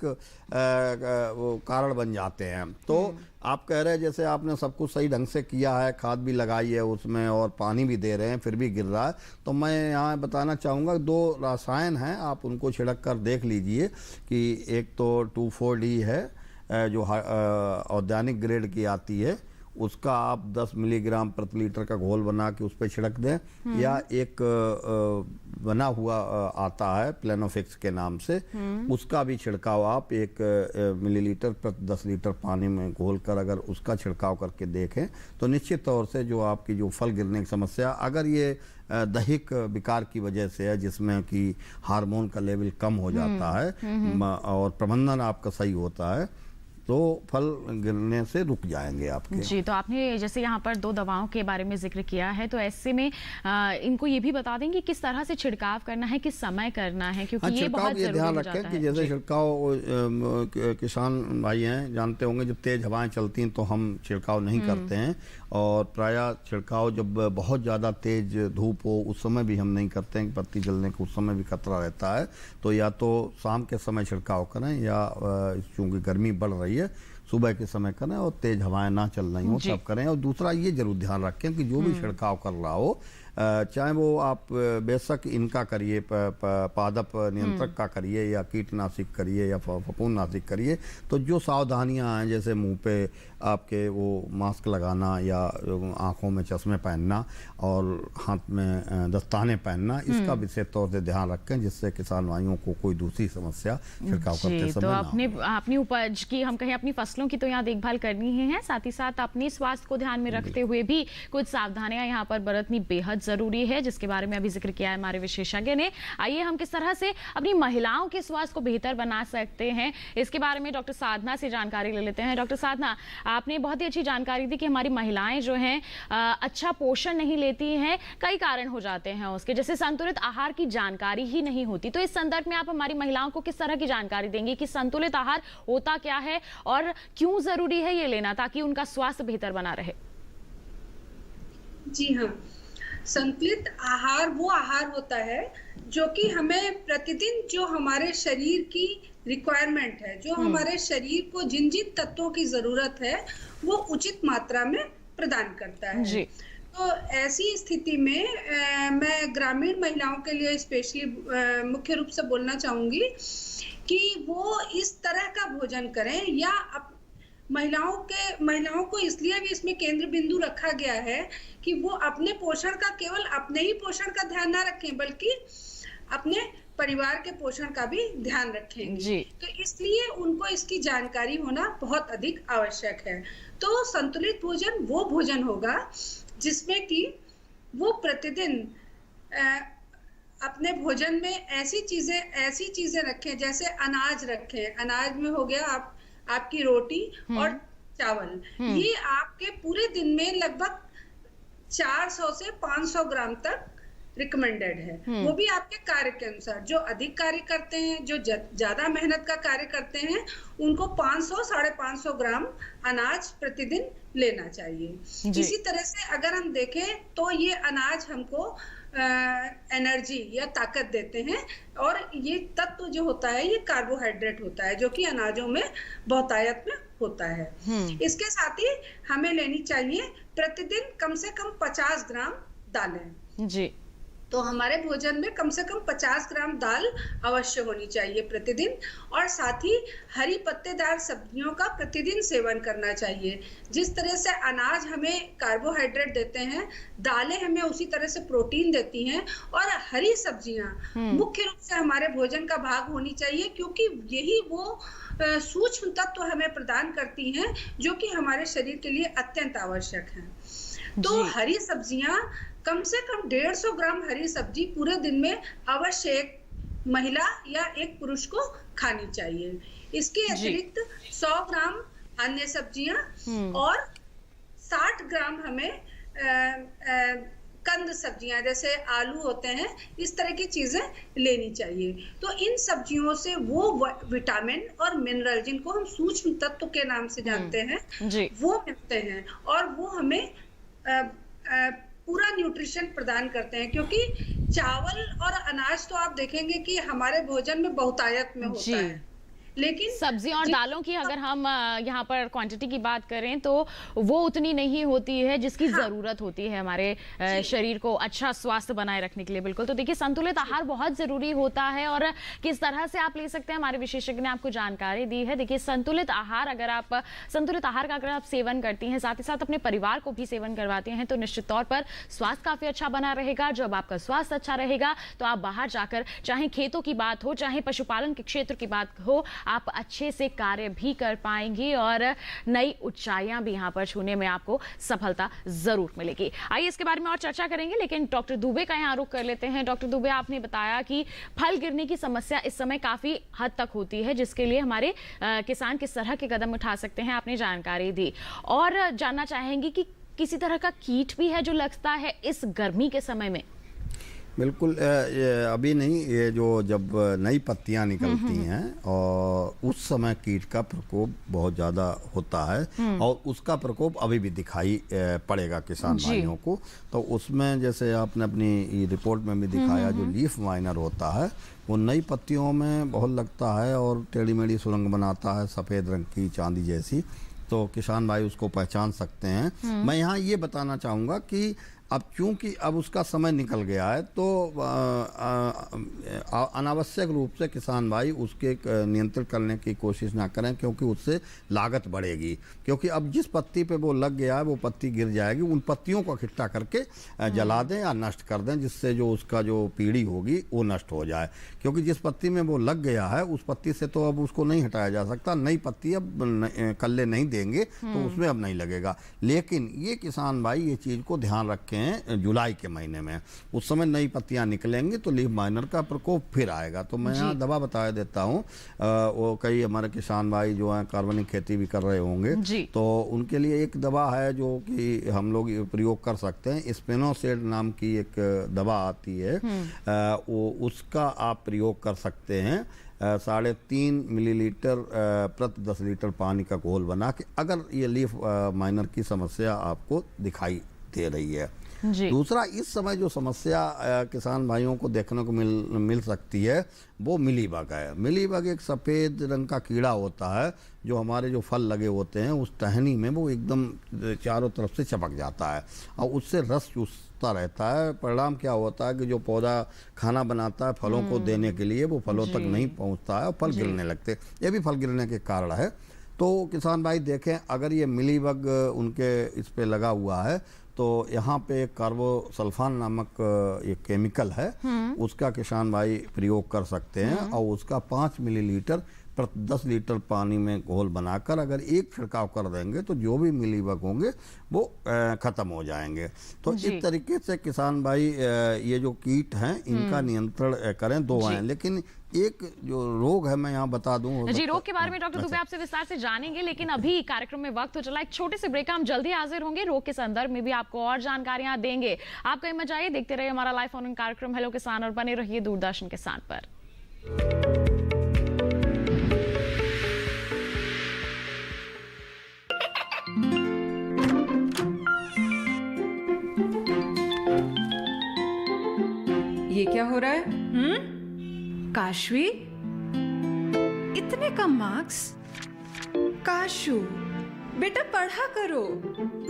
कारण बन जाते हैं। तो आप कह रहे हैं जैसे आपने सब कुछ सही ढंग से किया है, खाद भी लगाई है उसमें और पानी भी दे रहे हैं, फिर भी गिर रहा है, तो मैं यहाँ बताना चाहूँगा 2 रसायन हैं, आप उनको छिड़क कर देख लीजिए कि एक तो 2,4-D है जो औद्यानिक ग्रेड की आती है, उसका आप 10 मिलीग्राम प्रति लीटर का घोल बना के उस पर छिड़क दें, या एक बना हुआ आता है प्लेनोफिक्स के नाम से, उसका भी छिड़काव आप 1 मिलीलीटर प्रति 10 लीटर पानी में घोल कर अगर उसका छिड़काव करके देखें तो निश्चित तौर से जो आपकी जो फल गिरने की समस्या, अगर ये दैहिक विकार की वजह से है जिसमें कि हार्मोन का लेवल कम हो जाता है और प्रबंधन आपका सही होता है, तो फल गिरने से रुक जाएंगे आपके। जी, तो आपने जैसे यहाँ पर 2 दवाओं के बारे में जिक्र किया है, तो ऐसे में इनको ये भी बता देंगे किस तरह से छिड़काव करना है, किस समय करना है, क्योंकि ये बहुत जरूरी ध्यान हो जाता रखें है। कि जैसे छिड़काव किसान भाई हैं जानते होंगे, जब तेज हवाएं चलती हैं तो हम छिड़काव नहीं करते हैं, और प्रायः छिड़काव जब बहुत ज़्यादा तेज धूप हो उस समय भी हम नहीं करते हैं, पत्ती जलने का उस समय भी खतरा रहता है, तो या तो शाम के समय छिड़काव करें या चूँकि गर्मी बढ़ रही है सुबह के समय करें और तेज हवाएं ना चल रही हो तब करें। और दूसरा ये जरूर ध्यान रखें कि जो भी छिड़काव कर रहा हो, चाहे वो आप बेशक इनका करिए, पादप नियंत्रक का करिए या कीटनाशक करिए या फफूंदनाशक करिए, तो जो सावधानियां हैं जैसे मुंह पे आपके वो मास्क लगाना या आंखों में चश्मे पहनना और हाथ में दस्ताने पहनना, इसका विशेष तौर से ध्यान रखें जिससे किसान भाइयों को कोई दूसरी समस्या छिड़काव करते समय तो अपनी उपज की, हम कहें अपनी फसलों की तो यहाँ देखभाल करनी ही है, साथ ही साथ अपने स्वास्थ्य को ध्यान में रखते हुए भी कुछ सावधानियां यहाँ पर बरतनी बेहद जरूरी है, जिसके बारे में अभी जिक्र किया है हमारे विशेषज्ञ ने। आइए हम किस तरह से अपनी महिलाओं के स्वास्थ्य को बेहतर बना सकते हैं, इसके बारे में डॉक्टर साधना से जानकारी ले लेते हैं। डॉक्टर साधना, आपने बहुत ही अच्छी जानकारी दी कि हमारी महिलाएं जो हैं अच्छा पोषण नहीं लेती हैं, कई कारण हो जाते हैं उसके, जैसे संतुलित आहार की जानकारी ही नहीं होती। तो इस संदर्भ में आप हमारी महिलाओं को किस तरह की जानकारी देंगे कि संतुलित आहार होता क्या है और क्यों जरूरी है ये लेना, ताकि उनका स्वास्थ्य बेहतर बना रहे? जी हाँ, संतुलित आहार वो आहार होता है जो कि हमें प्रतिदिन जो हमारे शरीर की रिक्वायरमेंट है, जो हमारे शरीर को जिन जिन तत्वों की जरूरत है वो उचित मात्रा में प्रदान करता है जी। तो ऐसी स्थिति में मैं ग्रामीण महिलाओं के लिए स्पेशली मुख्य रूप से बोलना चाहूंगी कि वो इस तरह का भोजन करें, या महिलाओं को इसलिए भी इसमें केंद्र बिंदु रखा गया है कि वो अपने पोषण का, केवल अपने ही पोषण का ध्यान ना रखें बल्कि अपने परिवार के पोषण का भी ध्यान रखेंगे। तो इसलिए उनको इसकी जानकारी होना बहुत अधिक आवश्यक है। तो संतुलित भोजन वो भोजन होगा जिसमें कि वो प्रतिदिन अपने भोजन में ऐसी चीजें रखें, जैसे अनाज रखें। अनाज में हो गया आपकी रोटी और चावल, ये आपके पूरे दिन में लगभग 400 से 500 ग्राम तक रिकमेंडेड है। वो भी आपके कार्य के अनुसार। जो अधिक कार्य करते हैं, जो ज्यादा मेहनत का कार्य करते हैं, उनको 500-550 ग्राम अनाज प्रतिदिन लेना चाहिए। इसी तरह से अगर हम देखें तो ये अनाज हमको एनर्जी या ताकत देते हैं, और ये तत्व जो होता है ये कार्बोहाइड्रेट होता है जो कि अनाजों में बहुतायत में होता है। इसके साथ ही हमें लेनी चाहिए प्रतिदिन कम से कम 50 ग्राम दालें जी। तो हमारे भोजन में कम से कम 50 ग्राम दाल अवश्य होनी चाहिए प्रतिदिन, और साथ ही हरी पत्तेदार सब्जियों का प्रतिदिन सेवन करना चाहिए। जिस तरह से अनाज हमें कार्बोहाइड्रेट देते हैं, दालें हमें उसी तरह से प्रोटीन देती हैं, और हरी सब्जियां मुख्य रूप से हमारे भोजन का भाग होनी चाहिए, क्योंकि यही वो सूक्ष्म तत्व हमें प्रदान करती हैं जो कि हमारे शरीर के लिए अत्यंत आवश्यक है। तो हरी सब्जियां कम से कम 150 ग्राम हरी सब्जी पूरे दिन में अवश्य एक महिला या एक पुरुष को खानी चाहिए। इसके अतिरिक्त 100 ग्राम अन्य सब्जियां और 60 ग्राम हमें कंद सब्जियां जैसे आलू होते हैं, इस तरह की चीजें लेनी चाहिए। तो इन सब्जियों से वो विटामिन और मिनरल जिनको हम सूक्ष्म तत्व के नाम से जानते हैं वो मिलते हैं और वो हमें पूरा न्यूट्रिशन प्रदान करते हैं, क्योंकि चावल और अनाज तो आप देखेंगे कि हमारे भोजन में बहुतायत में होता है, लेकिन सब्जियों और दालों की अगर हम यहाँ पर क्वांटिटी की बात करें तो वो उतनी नहीं होती है जिसकी जरूरत होती है हमारे शरीर को अच्छा स्वास्थ्य बनाए रखने के लिए। बिल्कुल, तो देखिए संतुलित आहार बहुत जरूरी होता है और किस तरह से आप ले सकते हैं हमारे विशेषज्ञ ने आपको जानकारी दी है। देखिए संतुलित आहार का अगर आप सेवन करती हैं, साथ ही साथ अपने परिवार को भी सेवन करवाती हैं, तो निश्चित तौर पर स्वास्थ्य काफी अच्छा बना रहेगा। जब आपका स्वास्थ्य अच्छा रहेगा तो आप बाहर जाकर, चाहे खेतों की बात हो चाहे पशुपालन के क्षेत्र की बात हो, आप अच्छे से कार्य भी कर पाएंगे और नई ऊंचाइयां भी यहां पर छूने में आपको सफलता जरूर मिलेगी। आइए इसके बारे में और चर्चा करेंगे, लेकिन डॉक्टर दुबे का यहां रुख कर लेते हैं। डॉक्टर दुबे, आपने बताया कि फल गिरने की समस्या इस समय काफी हद तक होती है, जिसके लिए हमारे किसान किस तरह के कदम उठा सकते हैं, आपने जानकारी दी। और जानना चाहेंगे कि किसी तरह का कीट भी है जो लगता है इस गर्मी के समय में? बिल्कुल, अभी नहीं, ये जो जब नई पत्तियां निकलती हैं और उस समय कीट का प्रकोप बहुत ज़्यादा होता है और उसका प्रकोप अभी भी दिखाई पड़ेगा किसान भाइयों को। तो उसमें जैसे आपने अपनी रिपोर्ट में भी दिखाया, जो लीफ माइनर होता है वो नई पत्तियों में बहुत लगता है और टेढ़ी मेढ़ी सुरंग बनाता है सफ़ेद रंग की, चांदी जैसी। तो किसान भाई उसको पहचान सकते हैं। मैं यहाँ ये बताना चाहूँगा कि अब चूंकि अब उसका समय निकल गया है तो अनावश्यक रूप से किसान भाई उसके नियंत्रण करने की कोशिश ना करें, क्योंकि उससे लागत बढ़ेगी। क्योंकि अब जिस पत्ती पे वो लग गया है वो पत्ती गिर जाएगी, उन पत्तियों को इकट्ठा करके जला दें या नष्ट कर दें, जिससे जो उसका जो पीढ़ी होगी वो नष्ट हो जाए। क्योंकि जिस पत्ती में वो लग गया है उस पत्ती से तो अब उसको नहीं हटाया जा सकता। नई पत्ती अब कल्ले नहीं देंगे तो उसमें अब नहीं लगेगा। लेकिन ये किसान भाई ये चीज़ को ध्यान रखें, जुलाई के महीने में उस समय नई पत्तियां निकलेंगी तो लीफ माइनर का प्रकोप फिर आएगा। तो मैं यहाँ दवा बता देता हूँ, वो कई हमारे किसान भाई जो हैं कार्बनिक खेती भी कर रहे होंगे, तो उनके लिए एक दवा है जो कि हम लोग प्रयोग कर सकते हैं। स्पिनोसेड नाम की एक दवा आती है, वो उसका आप प्रयोग कर सकते हैं। 3.5 मिलीलीटर प्रति 10 लीटर पानी का घोल बना के, अगर ये लीफ माइनर की समस्या आपको दिखाई दे रही है। दूसरा, इस समय जो समस्या किसान भाइयों को देखने को मिल सकती है वो मिलीबग है। मिलीबग एक सफ़ेद रंग का कीड़ा होता है जो हमारे जो फल लगे होते हैं उस टहनी में वो एकदम चारों तरफ से चिपक जाता है और उससे रस चूसता रहता है। परिणाम क्या होता है कि जो पौधा खाना बनाता है फलों को देने के लिए वो फलों तक नहीं पहुंचता है और फल गिरने लगते। ये भी फल गिरने के कारण है। तो किसान भाई देखें, अगर ये मिलीबग उनके इस पे लगा हुआ है तो यहाँ पे कार्बोसल्फान नामक एक केमिकल है, उसका किसान भाई प्रयोग कर सकते हैं और उसका 5 मिलीलीटर प्रति 10 लीटर पानी में घोल बनाकर अगर एक छिड़काव कर देंगे तो जो भी मिलीबग होंगे वो खत्म हो जाएंगे। तो इस तरीके से किसान भाई ये जो कीट हैं इनका नियंत्रण करें। दो हैं, लेकिन एक जो रोग है मैं यहाँ बता दूं जी, रोग के बारे में डॉक्टर दुबे आपसे विस्तार से जानेंगे, लेकिन अभी कार्यक्रम में वक्त हो चला एक छोटे से ब्रेक। हम जल्दी हाजिर होंगे, रोग के संदर्भ में भी आपको और जानकारियां देंगे। आप कहीं मत जाइए, देखते रहिए हमारा लाइव फोन इन कार्यक्रम हेलो किसान और बने रहिए दूरदर्शन किसान पर। ये क्या हो रहा है? काशवी, इतने कम मार्क्स? काशू बेटा पढ़ा करो,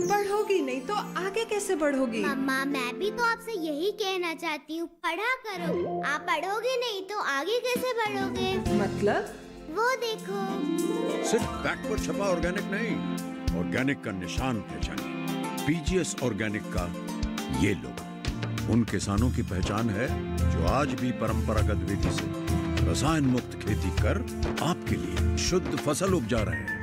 पढ़ोगी नहीं तो आगे कैसे बढ़ोगी? मम्मा मैं भी तो आपसे यही कहना चाहती हूँ, पढ़ा करो। आप पढ़ोगे नहीं तो आगे कैसे बढ़ोगे? मतलब? वो देखो, सिर्फ बैक पर छपा ऑर्गेनिक नहीं, ऑर्गेनिक का निशान पहचानिए। पीजीएस ऑर्गेनिक का ये लोगो उन किसानों की पहचान है जो आज भी परंपरागत विधि से रसायन मुक्त खेती कर आपके लिए शुद्ध फसल उपजा रहे हैं।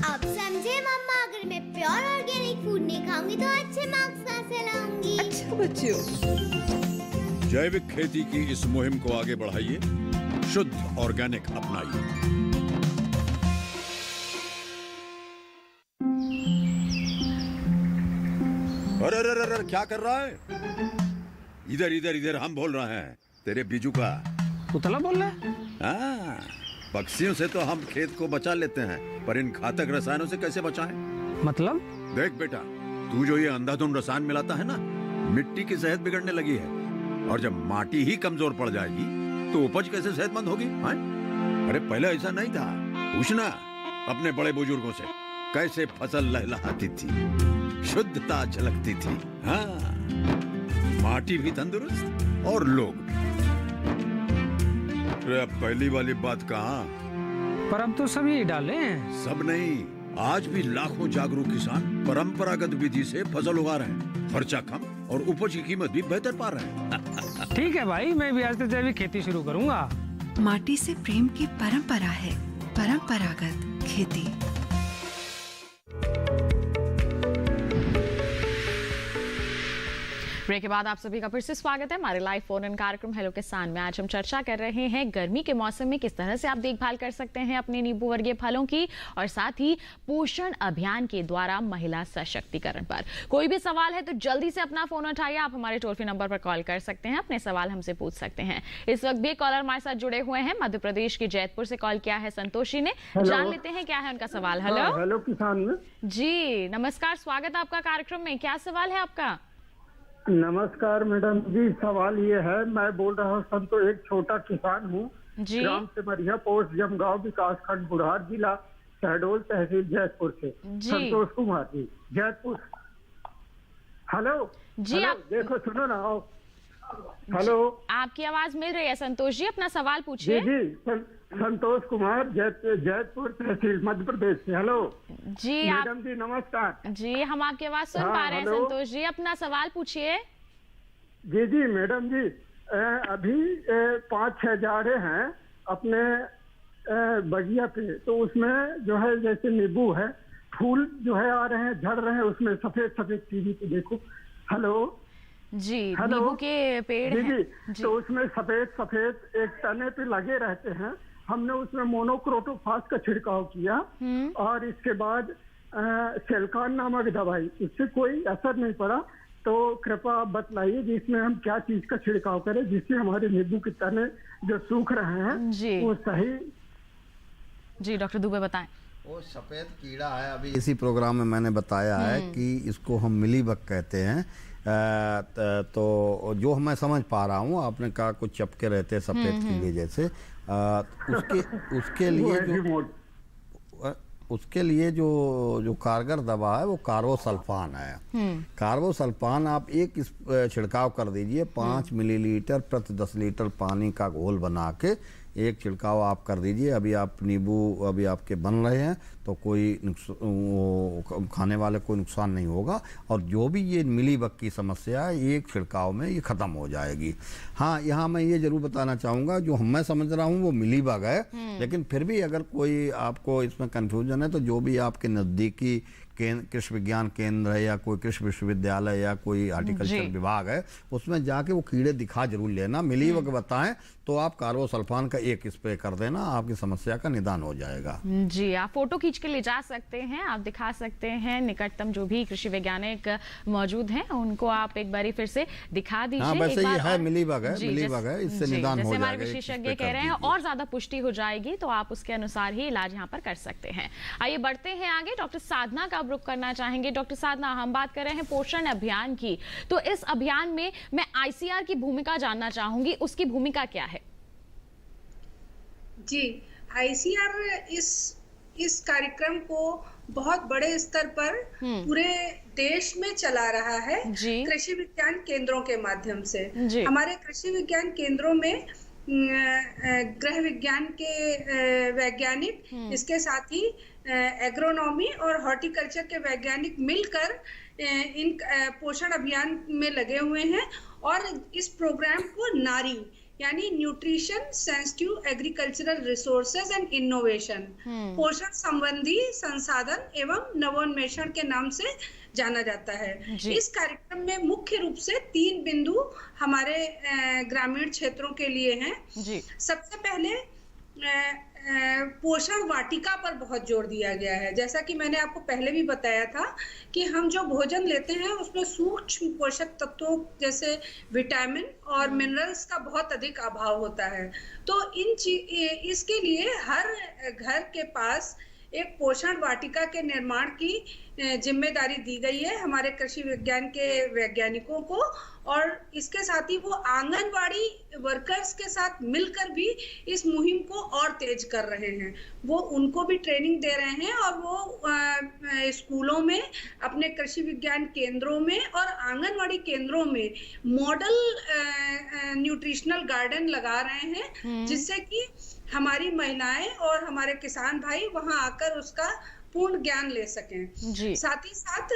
अब समझे मम्मा, अगर मैं प्योर ऑर्गेनिक फूड नहीं खाऊंगी तो अच्छे मार्क्स कहाँ से लाऊंगी? अच्छा बच्चों, जैविक खेती की इस मुहिम को आगे बढ़ाइए, शुद्ध ऑर्गेनिक अपनाइए। अरे अरे अरे क्या कर रहा है? इधर इधर इधर हम बोल रहे हैं, तेरे बीजू का पुतला बोल रहा है? हाँ, पक्षियों से तो हम खेत को बचा लेते हैं, पर इन घातक रसायनों से कैसे बचाएं? मतलब? देख बेटा, तू जो ये अंधाधुंध रसायन मिलाता है ना, मिट्टी की सेहत बिगड़ने लगी है। और जब माटी ही कमजोर पड़ जाएगी तो उपज कैसे सेहतमंद होगी? अरे पहले ऐसा नहीं था। पूछना अपने बड़े बुजुर्गों से, कैसे फसल लहलहाती थी, शुद्धता झलकती थी। हाँ, माटी भी तंदुरुस्त और लोग भी। पहली वाली बात कहाँ? पर अब तो सभी डाले हैं। सब नहीं, आज भी लाखों जागरूक किसान परंपरागत विधि से फसल उगा रहे हैं। खर्चा कम और उपज की कीमत भी बेहतर पा रहे हैं। ठीक है भाई, मैं भी आज से जैविक खेती शुरू करूंगा। माटी से प्रेम की परंपरा है परंपरागत खेती। ब्रेक के बाद आप सभी का फिर से स्वागत है हमारे लाइव फोन इन कार्यक्रम हेलो किसान में। आज हम चर्चा कर रहे हैं गर्मी के मौसम में किस तरह से आप देखभाल कर सकते हैं अपने नींबू वर्गीय फलों की, और साथ ही पोषण अभियान के द्वारा महिला सशक्तिकरण पर। कोई भी सवाल है तो जल्दी से अपना फोन उठाइए, आप हमारे टोल फ्री नंबर पर कॉल कर सकते हैं, अपने सवाल हमसे पूछ सकते हैं। इस वक्त भी कॉलर हमारे साथ जुड़े हुए हैं, मध्य प्रदेश के जैतपुर से कॉल किया है संतोषी ने। जान लेते हैं क्या है उनका सवाल। हेलो हेलो किसान में जी, नमस्कार, स्वागत है आपका कार्यक्रम में। क्या सवाल है आपका? नमस्कार मैडम जी, सवाल ये है, मैं बोल रहा हूँ तो एक छोटा किसान हूँ, ग्राम सिमरिया, पोस्ट जमगांव, विकास खंड बुढ़ार, जिला शहडोल, तहसील जैतपुर से संतोष कुमार जी, जैतपुर। हेलो जी, हेलो, आप देखो सुनो ना, आओ। हेलो, आपकी आवाज मिल रही है संतोष जी, अपना सवाल पूछिए। जी, संतोष कुमार, जैतपुर तहसील, मध्य प्रदेश से। हेलो जी, मैडम जी नमस्कार जी, हम आपकी आवाज सुन पा रहे हैं संतोष जी, अपना सवाल पूछिए। जी जी मैडम जी, अभी 5-6 जाड़े हैं अपने बगिया पे, तो उसमें जो है जैसे नींबू है, फूल जो है आ रहे हैं, झड़ रहे हैं, उसमें सफेद सफेद टीवी पे देखो। हेलो जी, नींबू के पेड़ हैं जी, तो उसमें सफेद सफेद एक तने पे लगे रहते हैं। हमने उसमें मोनोक्रोटोफास का छिड़काव किया और इसके बाद सेल्कॉन नामक दवाई, इससे कोई असर नहीं पड़ा। तो कृपया आप बतलाइए कि इसमें हम क्या चीज का छिड़काव करें जिससे हमारे नींबू के तने जो सूख रहे हैं वो सही। जी डॉक्टर दुबे बताएं। वो सफेद कीड़ा है, अभी इसी प्रोग्राम में मैंने बताया है कि इसको हम मिलीबग कहते हैं। तो जो मैं समझ पा रहा हूँ, आपने कहा कुछ चपके रहते हैं सफेद कीड़े जैसे, उसके लिए जो कारगर दवा है वो कार्बोसल्फान है। कार्बोसल्फान आप एक छिड़काव कर दीजिए, 5 मिलीलीटर प्रति 10 लीटर पानी का घोल बना के एक छिड़काव आप कर दीजिए। अभी आप नींबू अभी आपके बन रहे हैं तो कोई खाने वाले कोई नुकसान नहीं होगा, और जो भी ये मिलीबग की समस्या है एक छिड़काव में ये ख़त्म हो जाएगी। हाँ, यहाँ मैं ये जरूर बताना चाहूँगा, जो मैं समझ रहा हूँ वो मिलीबग है, लेकिन फिर भी अगर कोई आपको इसमें कन्फ्यूजन है तो जो भी आपके नज़दीकी कृषि विज्ञान केंद्र है या कोई कृषि विश्वविद्यालय या कोई हार्टिकल्चर विभाग है, उसमें जाके वो कीड़े दिखा जरूर लेना। मिलीबग बताएं तो आप कार्बोसल्फान का एक स्प्रे कर देना, आपकी समस्या का निदान हो जाएगा। जी, आप फोटो खींच के ले जा सकते हैं, आप दिखा सकते हैं, निकटतम जो भी कृषि वैज्ञानिक मौजूद हैं उनको आप एक बार फिर से दिखा दीजिए। हाँ, वैसे ये है मिलीबग है, मिलीबग है, इससे निदान हो जाएगा। हमारे विशेषज्ञ कह रहे हैं और ज्यादा पुष्टि हो जाएगी तो आप उसके अनुसार ही इलाज यहाँ पर कर सकते हैं। आइए बढ़ते हैं आगे, डॉक्टर साधना का रुख करना चाहेंगे। डॉक्टर साधना, हम बात कर रहे हैं पोषण अभियान की, तो इस अभियान में मैं आईसीआर की भूमिका जानना चाहूंगी, उसकी भूमिका क्या है? जी, आईसीआर इस कार्यक्रम को बहुत बड़े स्तर पर पूरे देश में चला रहा है कृषि विज्ञान केंद्रों के माध्यम से। हमारे कृषि विज्ञान केंद्रों में गृह विज्ञान के वैज्ञानिक, इसके साथ ही एग्रोनॉमी और हॉर्टिकल्चर के वैज्ञानिक मिलकर इन पोषण अभियान में लगे हुए हैं, और इस प्रोग्राम को नारी यानी nutrition sensitive agricultural resources and innovation, पोषण संबंधी संसाधन एवं नवोन्मेषण के नाम से जाना जाता है। इस कार्यक्रम में मुख्य रूप से 3 बिंदु हमारे ग्रामीण क्षेत्रों के लिए हैं। सबसे पहले पोषण वाटिका पर बहुत जोर दिया गया है। जैसा कि मैंने आपको पहले भी बताया था कि हम जो भोजन लेते हैं उसमें सूक्ष्म पोषक तत्वों जैसे विटामिन और मिनरल्स का बहुत अधिक अभाव होता है। तो इसके लिए हर घर के पास एक पोषण वाटिका के निर्माण की जिम्मेदारी दी गई है हमारे कृषि विज्ञान के वैज्ञानिकों को, और इसके साथ ही वो आंगनवाड़ी वर्कर्स के साथ मिलकर भी इस मुहिम को और तेज कर रहे हैं। वो उनको भी ट्रेनिंग दे रहे हैं और वो स्कूलों में, अपने कृषि विज्ञान केंद्रों में और आंगनवाड़ी केंद्रों में मॉडल न्यूट्रिशनल गार्डन लगा रहे हैं, जिससे कि हमारी महिलाएं और हमारे किसान भाई वहां आकर उसका पूर्ण ज्ञान ले सकें। साथ ही साथ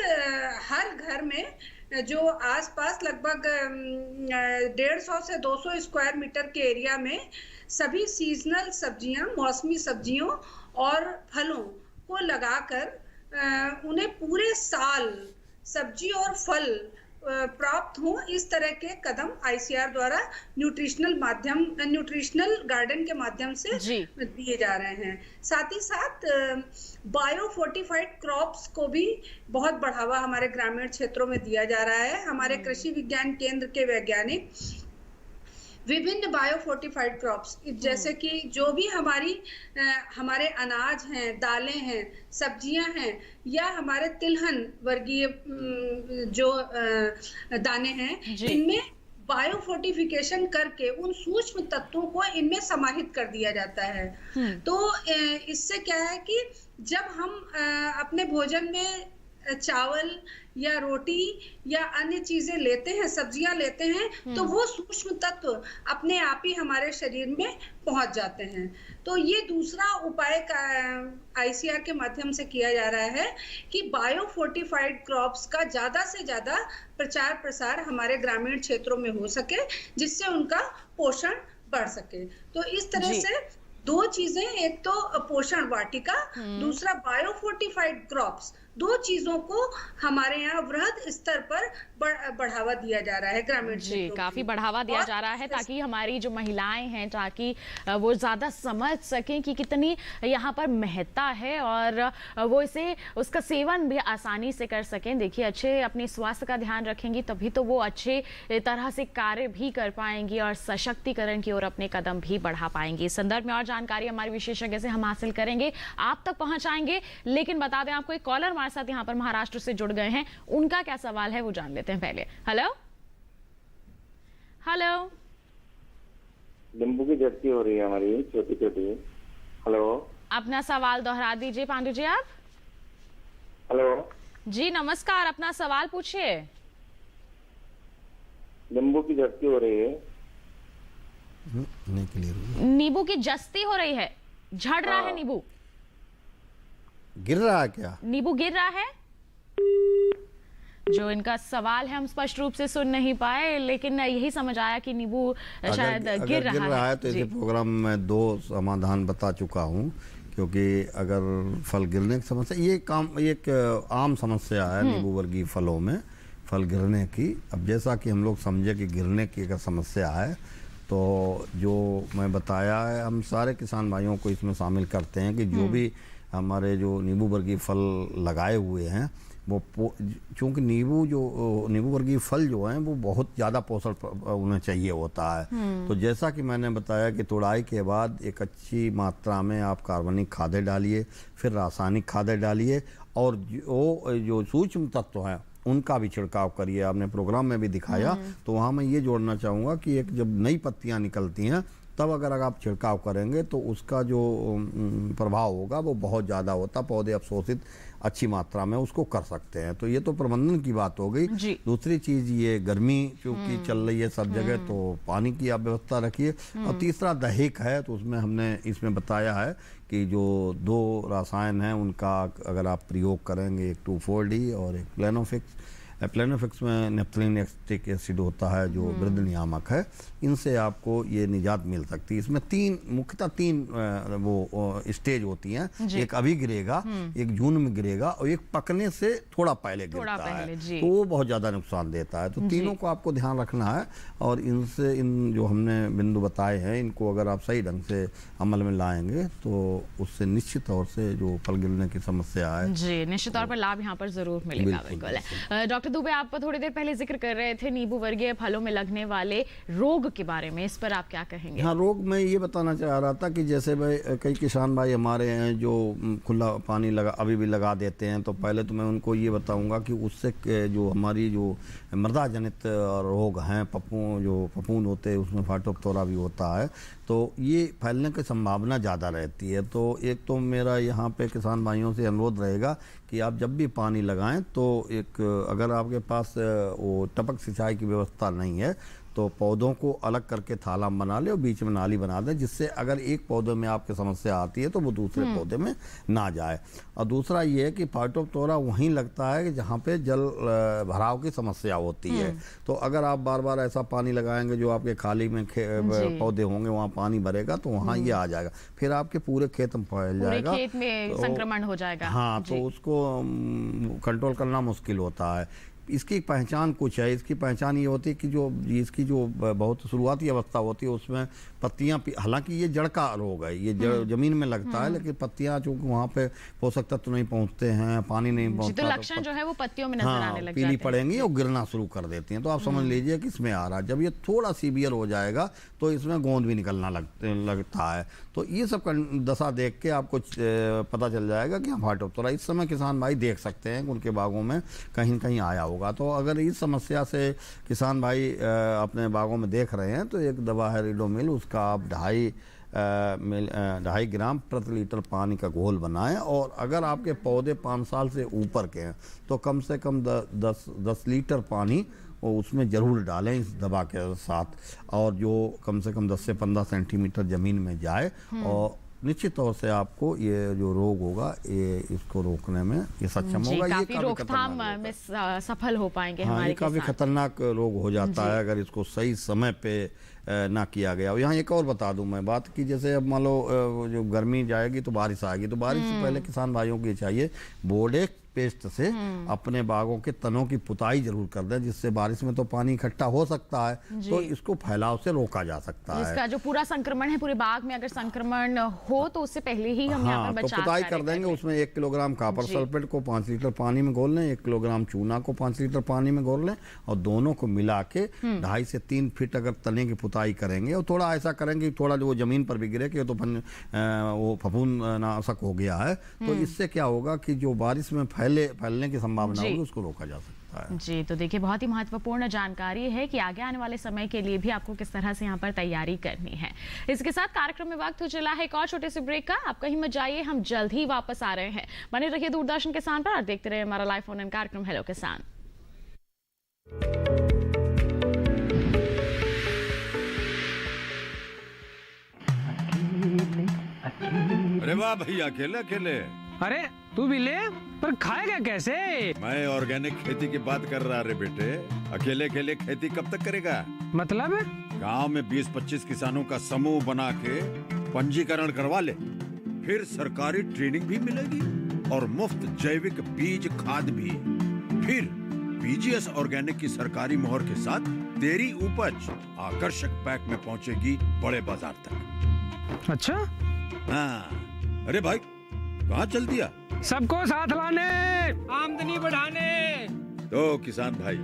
हर घर में जो आसपास लगभग 150 से 200 स्क्वायर मीटर के एरिया में सभी सीजनल सब्जियां, मौसमी सब्जियों और फलों को लगाकर उन्हें पूरे साल सब्जी और फल प्राप्त हो, इस तरह के कदम आईसीआर द्वारा न्यूट्रिशनल गार्डन के माध्यम से दिए जा रहे हैं। साथ ही साथ बायो फोर्टिफाइड क्रॉप्स को भी बहुत बढ़ावा हमारे ग्रामीण क्षेत्रों में दिया जा रहा है। हमारे कृषि विज्ञान केंद्र के वैज्ञानिक विभिन्न बायो फोर्टिफाइड क्रॉप्स जैसे कि जो भी हमारे अनाज हैं, दालें हैं, सब्जियां हैं या हमारे तिलहन वर्गीय जो दाने हैं, इनमें बायो फोर्टिफिकेशन करके उन सूक्ष्म तत्वों को इनमें समाहित कर दिया जाता है। तो इससे क्या है कि जब हम अपने भोजन में चावल या रोटी या अन्य चीजें लेते हैं, सब्जियां लेते हैं, तो वो सूक्ष्म तत्व अपने आप ही हमारे शरीर में पहुंच जाते हैं। तो ये दूसरा उपाय का आईसीआर के माध्यम से किया जा रहा है कि बायो फोर्टिफाइड क्रॉप्स का ज्यादा से ज्यादा प्रचार प्रसार हमारे ग्रामीण क्षेत्रों में हो सके, जिससे उनका पोषण बढ़ सके। तो इस तरह से दो चीजें, एक तो पोषण वाटिका, दूसरा बायो फोर्टिफाइड क्रॉप्स, दो चीजों को हमारे यहाँ वृहद स्तर पर बढ़ावा दिया जा रहा है ग्रामीण क्षेत्रों। काफी बढ़ावा दिया जा रहा है ताकि हमारी जो महिलाएं हैं, ताकि वो ज्यादा समझ सकें कि कितनी यहाँ पर महत्ता है और वो उसका सेवन भी आसानी से कर सकें। देखिए, अच्छे अपने स्वास्थ्य का ध्यान रखेंगी तभी तो वो अच्छे तरह से कार्य भी कर पाएंगी और सशक्तिकरण की ओर अपने कदम भी बढ़ा पाएंगी। इस संदर्भ में और जानकारी हमारे विशेषज्ञ से हम हासिल करेंगे, आप तक पहुंचाएंगे। लेकिन बता दें आपको, एक कॉलर हमारे साथ यहाँ पर महाराष्ट्र से जुड़ गए हैं, उनका क्या सवाल है वो जान लेते हैं पहले। हेलो हेलो, नींबू की जस्ती हो रही है हमारी, छोटी छोटी। हेलो, अपना सवाल दोहरा दीजिए पांडु जी आप। हेलो जी नमस्कार, अपना सवाल पूछिए। नींबू की जस्ती हो रही है। नींबू की जस्ती हो रही है, झड़ रहा है नींबू, गिर रहा है क्या? नींबू गिर रहा है? जो इनका सवाल है हम स्पष्ट रूप से सुन नहीं पाए, लेकिन यही समझ आया कि नींबू शायद गिर रहा है। तो इस प्रोग्राम में दो समाधान बता चुका हूँ, क्योंकि अगर फल गिरने की समस्या, ये एक आम समस्या है नींबू वर्गीय फलों में फल गिरने की। अब जैसा कि हम लोग समझे कि गिरने की अगर समस्या है, तो जो मैं बताया है, हम सारे किसान भाइयों को इसमें शामिल करते हैं कि जो भी हमारे जो नींबू वर्गीय फल लगाए हुए हैं, वो चूँकि नींबू वर्गीय फल जो हैं वो बहुत ज़्यादा पोषण उन्हें चाहिए होता है। तो जैसा कि मैंने बताया कि तुड़ाई के बाद एक अच्छी मात्रा में आप कार्बनिक खादें डालिए, फिर रासायनिक खादें डालिए, और जो सूक्ष्म तत्व हैं उनका भी छिड़काव करिए। आपने प्रोग्राम में भी दिखाया, तो वहाँ मैं ये जोड़ना चाहूँगा कि एक जब नई पत्तियाँ निकलती हैं तब अगर आप छिड़काव करेंगे तो उसका जो प्रभाव होगा वो बहुत ज़्यादा होता, पौधे अवशोषित अच्छी मात्रा में उसको कर सकते हैं। तो ये तो प्रबंधन की बात हो गई। दूसरी चीज़, ये गर्मी चूँकि चल रही है सब जगह, तो पानी की आप व्यवस्था रखिए। और तीसरा दहेक है, तो उसमें हमने इसमें बताया है कि जो दो रसायन हैं उनका अगर आप प्रयोग करेंगे, एक 2,4-D और एक प्लेनोफिक्स, प्लेनोफिक्स में नेफ्थलीन एसिटिक एसिड होता है जो वृद्धि नियामक है, इनसे आपको ये निजात मिल सकती है। इसमें मुख्यतः तीन वो स्टेज होती हैं, एक अभी गिरेगा, एक जून में गिरेगा और एक पकने से थोड़ा पहले गिरता है, तो वो बहुत ज्यादा नुकसान देता है। तो तीनों को आपको ध्यान रखना है और इनसे इन जो हमने बिंदु बताए हैं इनको अगर आप सही ढंग से अमल में लाएंगे तो उससे निश्चित तौर से जो फल गिरने की समस्या है जी निश्चित तौर पर लाभ यहाँ पर जरूर मिलेगा। बिल्कुल। डॉक्टर दुबे, आप थोड़ी देर पहले जिक्र कर रहे थे नींबू वर्गीय फलों में लगने वाले रोग के बारे में, इस पर आप क्या कहेंगे? हाँ, रोग मैं ये बताना चाह रहा था कि जैसे भाई कई किसान भाई हमारे हैं जो खुला पानी अभी भी लगा देते हैं, तो पहले तो मैं उनको ये बताऊंगा कि उससे जो हमारी जो मृदा जनित रोग हैं, फफूंद होते हैं, उसमें फाइटोप्थोरा भी होता है, तो ये फैलने की संभावना ज़्यादा रहती है। तो एक तो मेरा यहाँ पे किसान भाइयों से अनुरोध रहेगा कि आप जब भी पानी लगाएं तो अगर आपके पास वो टपक सिंचाई की व्यवस्था नहीं है तो पौधों को अलग करके थाला बना ले और बीच में नाली बना दें, जिससे अगर एक पौधे में आपकी समस्या आती है तो वो दूसरे पौधे में ना जाए। और दूसरा ये है कि फाइटोप्थोरा वहीं लगता है कि जहाँ पे जल भराव की समस्या होती है, तो अगर आप बार बार ऐसा पानी लगाएंगे जो आपके खाली में पौधे होंगे वहाँ पानी भरेगा तो वहाँ ये आ जाएगा, फिर आपके पूरे खेत में फैल जाएगा, खेत में संक्रमण हो जाएगा। हाँ, तो उसको कंट्रोल करना मुश्किल होता है। इसकी पहचान कुछ है, इसकी पहचान ये होती है कि इसकी जो बहुत शुरुआती अवस्था होती है उसमें पत्तियां, हालांकि ये जड़ का रोग है, ये जमीन में लगता है, लेकिन पत्तियां चूंकि वहाँ पे पोषक तत्व नहीं पहुँचते हैं, पानी नहीं पहुँचता, तो लक्षण जो है वो पत्तियों में नजर आने लग पीली पड़ेंगी और गिरना शुरू कर देती हैं। तो आप समझ लीजिए कि इसमें आ रहा है। जब ये थोड़ा सीवियर हो जाएगा तो इसमें गोंद भी निकलना लगता है। तो ये सब दशा देख के आपको पता चल जाएगा कि फाइटोप्थोरा इस समय किसान भाई देख सकते हैं कि उनके बागों में कहीं न कहीं आया होगा। तो अगर इस समस्या से किसान भाई अपने बागों में देख रहे हैं तो एक दवा है रिडोमिल, उसका आप 2.5 ग्राम प्रति लीटर पानी का घोल बनाएं, और अगर आपके पौधे 5 साल से ऊपर के हैं तो कम से कम 10 लीटर पानी वो उसमें ज़रूर डालें इस दवा के साथ, और जो कम से कम 10 से 15 सेंटीमीटर ज़मीन में जाए, और निश्चित तौर से आपको ये जो रोग होगा ये इसको रोकने में ये सक्षम होगा। ये काफी रोकथाम में सफल हो पाएंगे। हाँ, ये काफी खतरनाक रोग हो जाता है अगर इसको सही समय पे ना किया गया। यहाँ एक और बता दूं मैं बात कि जैसे अब मान लो जो गर्मी जाएगी तो बारिश आएगी, तो बारिश से पहले किसान भाइयों को ये चाहिए बोर्डेक्स पेस्ट से अपने बागों के तनों की पुताई जरूर कर दें, जिससे बारिश में तो पानी इकट्ठा हो सकता है, तो इसको फैलाव से रोका जा सकता है। इसका जो पूरा संक्रमण है पूरे बाग में अगर संक्रमण हो तो उससे पहले ही हम यहाँ पर बचाव पुताई कर देंगे। उसमें 1 किलोग्राम कॉपर सल्फेट को 5 लीटर पानी में घोल लें, 1 किलोग्राम चूना को 5 लीटर पानी में घोल लें, और दोनों को मिला के 2.5 से 3 फीट अगर तने की पुताई करेंगे, और थोड़ा ऐसा करेंगे थोड़ा जो जमीन पर भी गिरे कि तो वो फफूंद नाशक हो गया है, तो इससे क्या होगा कि जो बारिश में फैलने की संभावना होगी उसको रोका जा सकता है। जी, तो देखिए बहुत ही महत्वपूर्ण जानकारी है कि आगे आने वाले समय के लिए भी आपको किस तरह से यहाँ पर तैयारी करनी है। इसके साथ कार्यक्रम में वक्त हो चला है एक और छोटे से ब्रेक का। आप कहीं मत जाइए, हम जल्द ही वापस आ रहे हैं। बने रहिए दूरदर्शन किसान पर और देखते रहिए हमारा लाइव फोन इन कार्यक्रम हेलो किसान। अरे वाह भैया, अकेले अकेले। अरे तू भी ले, पर खाएगा कैसे? मैं ऑर्गेनिक खेती की बात कर रहा रे बेटे। अकेले अकेले खेती कब तक करेगा? मतलब गांव में 20-25 किसानों का समूह बना के पंजीकरण करवा ले, फिर सरकारी ट्रेनिंग भी मिलेगी और मुफ्त जैविक बीज खाद भी। फिर पीजीएस ऑर्गेनिक की सरकारी मोहर के साथ तेरी उपज आकर्षक पैक में पहुंचेगी बड़े बाजार तक। अच्छा? हाँ। अरे भाई कहाँ चल दिया? सबको साथ लाने, आमदनी बढ़ाने। तो किसान भाई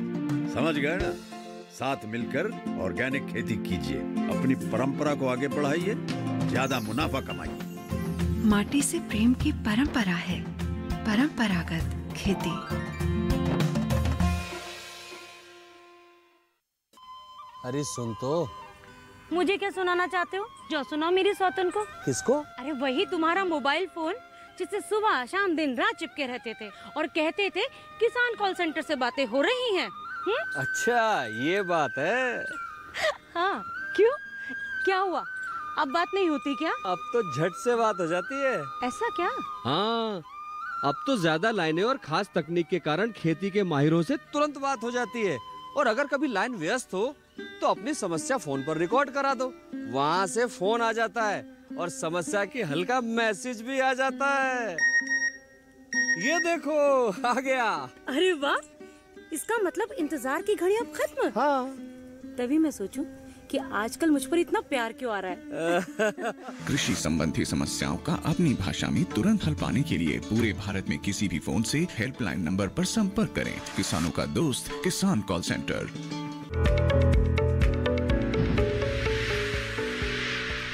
समझ गए ना, साथ मिलकर ऑर्गेनिक खेती कीजिए, अपनी परंपरा को आगे बढ़ाइए, ज्यादा मुनाफा कमाइए। माटी से प्रेम की परंपरा है परंपरागत खेती। अरे सुन तो। मुझे क्या सुनाना चाहते हो? जो सुनाओ मेरी सौतन को। किसको? अरे वही तुम्हारा मोबाइल फोन जिससे सुबह शाम दिन रात चिपके रहते थे और कहते थे किसान कॉल सेंटर से बातें हो रही हैं। अच्छा ये बात है। हाँ, क्यों? क्या हुआ? अब बात नहीं होती क्या? अब तो झट से बात हो जाती है। ऐसा क्या? हाँ, अब तो ज्यादा लाइनें और खास तकनीक के कारण खेती के माहिरों से तुरंत बात हो जाती है। और अगर कभी लाइन व्यस्त हो तो अपनी समस्या फोन पर रिकॉर्ड करा दो, वहाँ से फोन आ जाता है और समस्या की हल का मैसेज भी आ जाता है। ये देखो आ गया। अरे वाह, इसका मतलब इंतजार की घड़ी अब खत्म। हाँ। तभी मैं सोचूं कि आजकल मुझ पर इतना प्यार क्यों आ रहा है। कृषि संबंधी समस्याओं का अपनी भाषा में तुरंत हल पाने के लिए पूरे भारत में किसी भी फोन से हेल्पलाइन नंबर पर संपर्क करें। किसानों का दोस्त किसान कॉल सेंटर।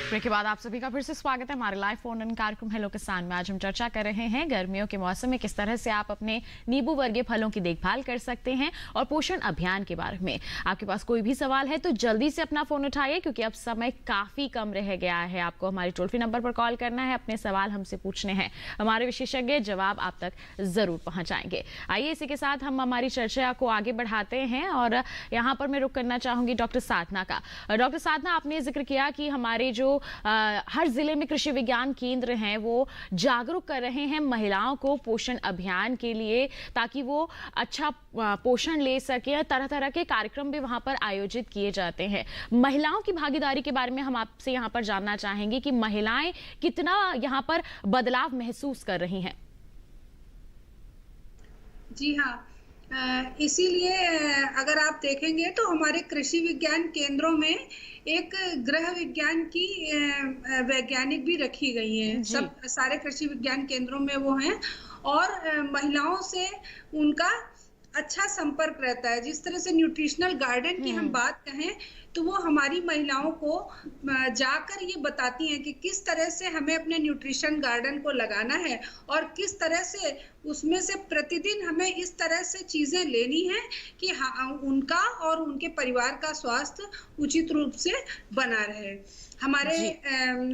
ब्रेक के बाद आप सभी का फिर से स्वागत है हमारे लाइव फोन इन कार्यक्रम हेलो किसान में। आज हम चर्चा कर रहे हैं गर्मियों के मौसम में किस तरह से आप अपने नींबू वर्गीय फलों की देखभाल कर सकते हैं और पोषण अभियान के बारे में। आपके पास कोई भी सवाल है तो जल्दी से अपना फोन उठाइए, क्योंकि अब समय काफी कम रह गया है। आपको हमारे टोल फ्री नंबर पर कॉल करना है, अपने सवाल हमसे पूछने हैं, हमारे विशेषज्ञ जवाब आप तक जरूर पहुंचाएंगे। आइए इसी के साथ हम हमारी चर्चा को आगे बढ़ाते हैं और यहाँ पर मैं रुक करना चाहूंगी डॉक्टर साधना का। डॉक्टर साधना, आपने जिक्र किया कि हमारे जो हर जिले में कृषि विज्ञान केंद्र हैं वो जागरूक कर रहे हैं महिलाओं को पोषण अभियान के लिए, ताकि वो अच्छा पोषण ले सके। तरह तरह के कार्यक्रम भी वहां पर आयोजित किए जाते हैं। महिलाओं की भागीदारी के बारे में हम आपसे यहाँ पर जानना चाहेंगे कि महिलाएं कितना यहाँ पर बदलाव महसूस कर रही हैं। जी हाँ, इसीलिए अगर आप देखेंगे तो हमारे कृषि विज्ञान केंद्रों में एक गृह विज्ञान की वैज्ञानिक भी रखी गई हैं। सब सारे कृषि विज्ञान केंद्रों में वो हैं और महिलाओं से उनका अच्छा संपर्क रहता है। जिस तरह से न्यूट्रिशनल गार्डन की हम बात कहें तो वो हमारी महिलाओं को जाकर ये बताती हैं कि किस तरह से हमें अपने न्यूट्रिशन गार्डन को लगाना है और किस तरह से उसमें से प्रतिदिन हमें इस तरह से चीजें लेनी है कि उनका और उनके परिवार का स्वास्थ्य उचित रूप से बना रहे।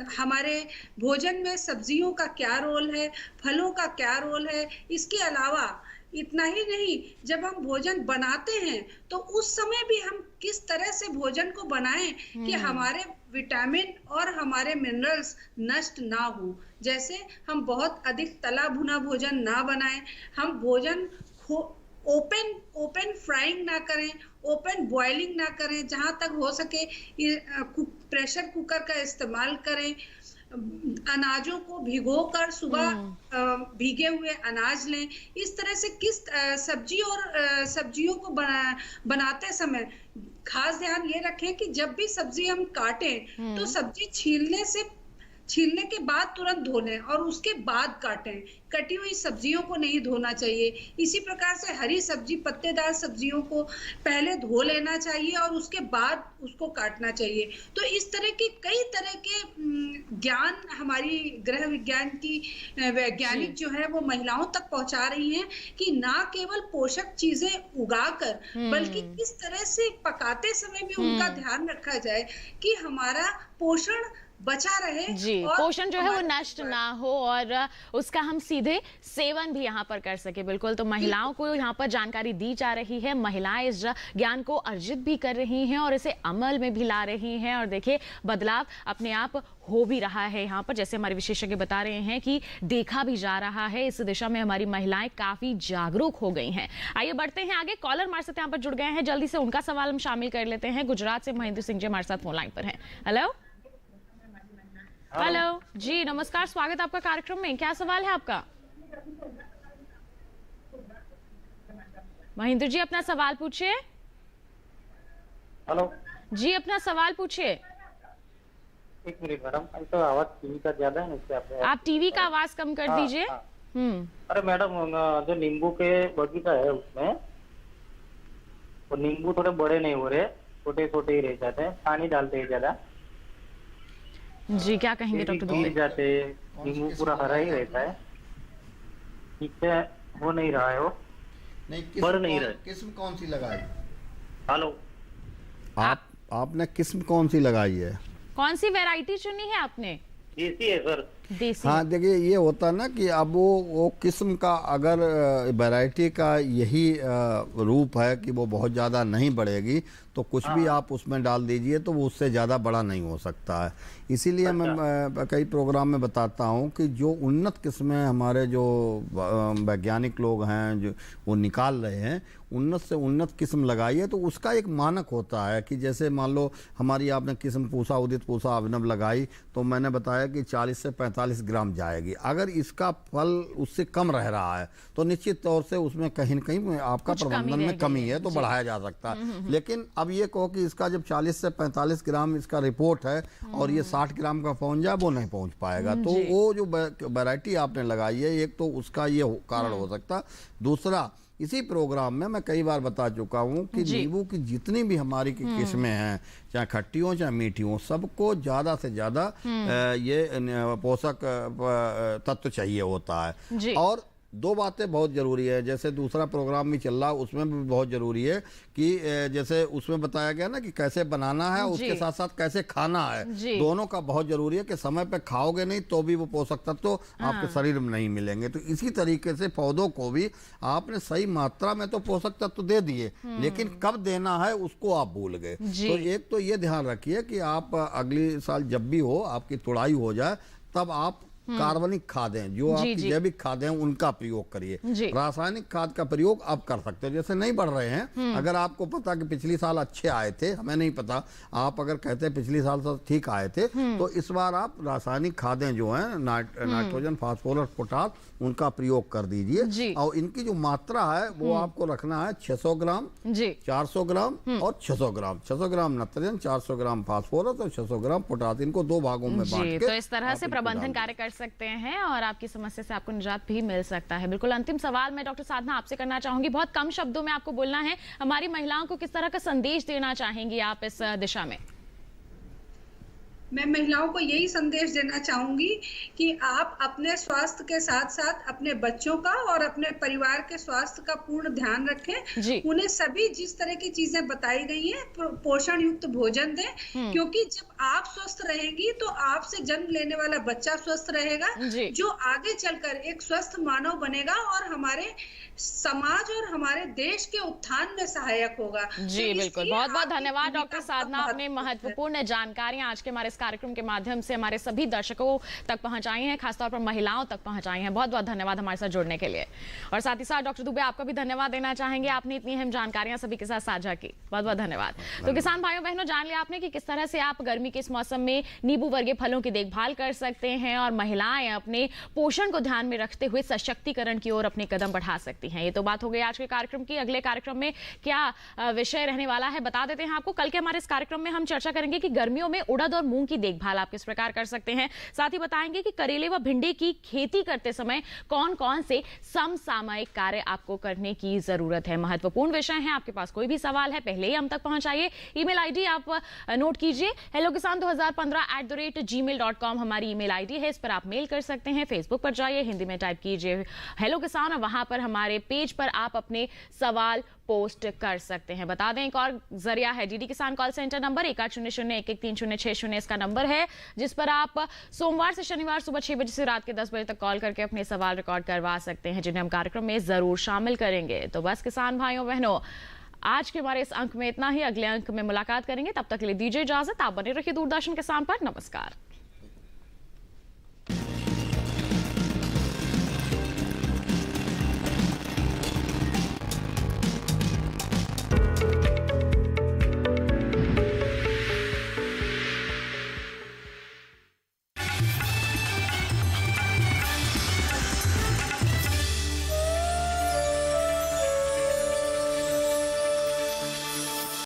हमारे भोजन में सब्जियों का क्या रोल है, फलों का क्या रोल है। इसके अलावा इतना ही नहीं, जब हम भोजन बनाते हैं तो उस समय भी हम किस तरह से भोजन को बनाएं कि हमारे विटामिन और हमारे मिनरल्स नष्ट ना हो। जैसे हम बहुत अधिक तला भुना भोजन ना बनाएं, हम भोजन ओपन फ्राइंग ना करें, ओपन बॉइलिंग ना करें, जहां तक हो सके प्रेशर कुकर का इस्तेमाल करें। अनाजों को भिगोकर सुबह भीगे हुए अनाज लें। इस तरह से किस सब्जी और सब्जियों को बनाते समय खास ध्यान ये रखें कि जब भी सब्जी हम काटें तो सब्जी छीलने के बाद तुरंत धो लें और उसके बाद काटें। कटी हुई सब्जियों को नहीं धोना चाहिए। इसी प्रकार से हरी सब्जी, पत्तेदार सब्जियों को पहले धो लेना चाहिए और उसके बाद उसको काटना चाहिए। तो इस तरह के कई तरह के ज्ञान हमारी गृह विज्ञान की वैज्ञानिक जो है वो महिलाओं तक पहुंचा रही हैं कि ना केवल पोषक चीजें उगाकर बल्कि किस तरह से पकाते समय भी उनका ध्यान रखा जाए कि हमारा पोषण बचा रहे जी, पोषण जो है वो नष्ट ना हो और उसका हम सीधे सेवन भी यहाँ पर कर सके। बिल्कुल, तो महिलाओं को यहाँ पर जानकारी दी जा रही है, महिलाएं इस ज्ञान को अर्जित भी कर रही हैं और इसे अमल में भी ला रही हैं और देखिए बदलाव अपने आप हो भी रहा है। यहाँ पर जैसे हमारे विशेषज्ञ बता रहे हैं कि देखा भी जा रहा है, इस दिशा में हमारी महिलाएं काफी जागरूक हो गई हैं। आइए बढ़ते हैं आगे। कॉलर हमारे साथ यहाँ पर जुड़ गए हैं, जल्दी से उनका सवाल हम शामिल कर लेते हैं। गुजरात से महेंद्र सिंह जी हमारे साथ फोन लाइन पर हैं। हेलो हेलो जी, नमस्कार, स्वागत आपका कार्यक्रम में। क्या सवाल है आपका? महेंद्र जी अपना सवाल पूछिए। हेलो जी, अपना सवाल पूछिए। एक मिनट मैडम, तो आवाज टीवी का ज्यादा है ना, आप टीवी का आवाज कम कर दीजिए। अरे मैडम, जो नींबू के बगीचा है उसमें वो नींबू थोड़े बड़े नहीं हो रहे, छोटे छोटे ही रह जाते हैं, पानी डालते हैं ज्यादा जी। क्या कहेंगे डॉक्टर दुबे? जाते नींबू पूरा हरा ही रहता है, ठीक है, हो नहीं रहा है, वो नहीं बढ़ नहीं रहा। किस्म कौन सी लगाई? हेलो, आपने किस्म कौन सी लगाई है? कौन सी वैरायटी चुनी है आपने? देसी है सर। देसी। हाँ, देखिए ये होता ना कि अब वो किस्म का अगर वैरायटी का यही रूप है कि वो बहुत ज़्यादा नहीं बढ़ेगी तो कुछ भी आप उसमें डाल दीजिए तो वो उससे ज़्यादा बड़ा नहीं हो सकता है। इसीलिए मैं कई प्रोग्राम में बताता हूँ कि जो उन्नत किस्में हमारे जो वैज्ञानिक लोग हैं जो वो निकाल रहे हैं, उन्नत से उन्नत किस्म लगाइए। तो उसका एक मानक होता है कि जैसे मान लो हमारी आपने किस्म पूसा, उदित पूसा, अभिनव लगाई, तो मैंने बताया कि 40 से 45 ग्राम जाएगी। अगर इसका फल उससे कम रह रहा है तो निश्चित तौर से उसमें कहीं न कहीं आपका प्रबंधन में कमी है, तो बढ़ाया जा सकता है। लेकिन अब ये कहो कि इसका जब 40 से 45 ग्राम इसका रिपोर्ट है और ये 60 ग्राम का पहुंच जाए, वो नहीं पहुंच पाएगा। तो वो जो वैरायटी आपने लगाई है, एक तो उसका ये कारण हो सकता, दूसरा इसी प्रोग्राम में मैं कई बार बता चुका हूँ कि नींबू की जितनी भी हमारी की किस्में हैं, चाहे खट्टी हो चाहे मीठी हो, सबको ज़्यादा से ज़्यादा ये पोषक तत्व चाहिए होता है। और दो बातें बहुत ज़रूरी है, जैसे दूसरा प्रोग्राम भी चल रहा है उसमें भी बहुत ज़रूरी है कि जैसे उसमें बताया गया ना कि कैसे बनाना है, उसके साथ साथ कैसे खाना है, दोनों का बहुत ज़रूरी है कि समय पे खाओगे नहीं तो भी वो पोषक तत्व आपके शरीर में नहीं मिलेंगे। तो इसी तरीके से पौधों को भी आपने सही मात्रा में तो पोषक तत्व दे दिए, लेकिन कब देना है उसको आप भूल गए। तो एक तो ये ध्यान रखिए कि आप अगली साल जब भी हो आपकी तुड़ाई हो जाए, तब आप कार्बनिक खादें जो आपकी जैविक खादें हैं उनका प्रयोग करिए। रासायनिक खाद का प्रयोग आप कर सकते हो, जैसे नहीं बढ़ रहे हैं। अगर आपको पता कि पिछली साल अच्छे आए थे, हमें नहीं पता, आप अगर कहते हैं पिछली साल तो ठीक आए थे, तो इस बार आप रासायनिक खादें जो हैं नाइट्रोजन, फास्फोरस, पोटाश, उनका प्रयोग कर दीजिए। और इनकी जो मात्रा है वो आपको रखना है 600 ग्राम, 400 ग्राम और 600 ग्राम। 600 ग्राम नाइट्रोजन, 400 ग्राम फास्फोरस और 600 ग्राम पोटाश, इनको 2 भागों में बांट के तो इस तरह से प्रबंधन कार्य कर सकते हैं और आपकी समस्या से आपको निजात भी मिल सकता है। बिल्कुल अंतिम सवाल मैं डॉक्टर साधना आपसे करना चाहूंगी, बहुत कम शब्दों में आपको बोलना है, हमारी महिलाओं को किस तरह का संदेश देना चाहेंगी आप इस दिशा में? मैं महिलाओं को यही संदेश देना चाहूंगी कि आप अपने स्वास्थ्य के साथ साथ अपने बच्चों का और अपने परिवार के स्वास्थ्य का पूर्ण ध्यान रखें। उन्हें सभी जिस तरह की चीजें बताई गई हैं पोषण युक्त भोजन दें, क्योंकि जब आप स्वस्थ रहेंगी तो आपसे जन्म लेने वाला बच्चा स्वस्थ रहेगा, जो आगे चलकर एक स्वस्थ मानव बनेगा और हमारे समाज और हमारे देश के उत्थान में सहायक होगा। जी बिल्कुल, बहुत बहुत धन्यवाद डॉक्टर साधना, आपने महत्वपूर्ण जानकारियां आज के हमारे कार्यक्रम के माध्यम से हमारे सभी दर्शकों तक पहुंचाई हैं, खासतौर पर महिलाओं तक पहुंचाई हैं। बहुत बहुत धन्यवाद हमारे साथ जुड़ने के लिए। और साथ ही साथ डॉक्टर दुबे आपका भी धन्यवाद देना चाहेंगे, आपने इतनी अहम जानकारियां सभी के साथ साझा की, बहुत बहुत धन्यवाद। तो किसान भाइयों बहनों, जान लिया आपने कि किस तरह से आप गर्मी के इस मौसम में नींबू वर्गीय फलों की देखभाल कर सकते हैं और महिलाएं अपने पोषण को ध्यान में रखते हुए सशक्तिकरण की ओर अपने कदम बढ़ा सकती हैं। ये तो बात हो गई आज के कार्यक्रम की। अगले कार्यक्रम में क्या विषय रहने वाला है बता देते हैं आपको। कल के हमारे इस कार्यक्रम में हम चर्चा करेंगे कि गर्मियों में उड़द और मूंग की देखभाल आप किस प्रकार कर सकते हैं। साथ ही बताएंगे कि करेले व भिंडी की खेती करते समय कौन कौन से समसामयिक कार्य आपको करने की जरूरत है। महत्वपूर्ण विषय है। आपके पास कोई भी सवाल है पहले ही हम तक पहुंचाइए। ईमेल आईडी आप नोट कीजिए, hellokisan2015@gmail.com हमारी ईमेल आईडी है, इस पर आप मेल कर सकते हैं। फेसबुक पर जाइए, हिंदी में टाइप कीजिए हेलो किसान और वहां पर हमारे पेज पर आप अपने सवाल पोस्ट कर सकते हैं। बता दें एक और जरिया है डीडी किसान कॉल सेंटर नंबर 1800-1130-660 इसका नंबर है, जिस पर आप सोमवार से शनिवार सुबह 6 बजे से रात के 10 बजे तक कॉल करके अपने सवाल रिकॉर्ड करवा सकते हैं, जिन्हें हम कार्यक्रम में जरूर शामिल करेंगे। तो बस किसान भाइयों बहनों, आज के हमारे इस अंक में इतना ही। अगले अंक में मुलाकात करेंगे, तब तक के लिए दीजिए इजाजत। आप बने रहिए दूरदर्शन किसान पर। नमस्कार।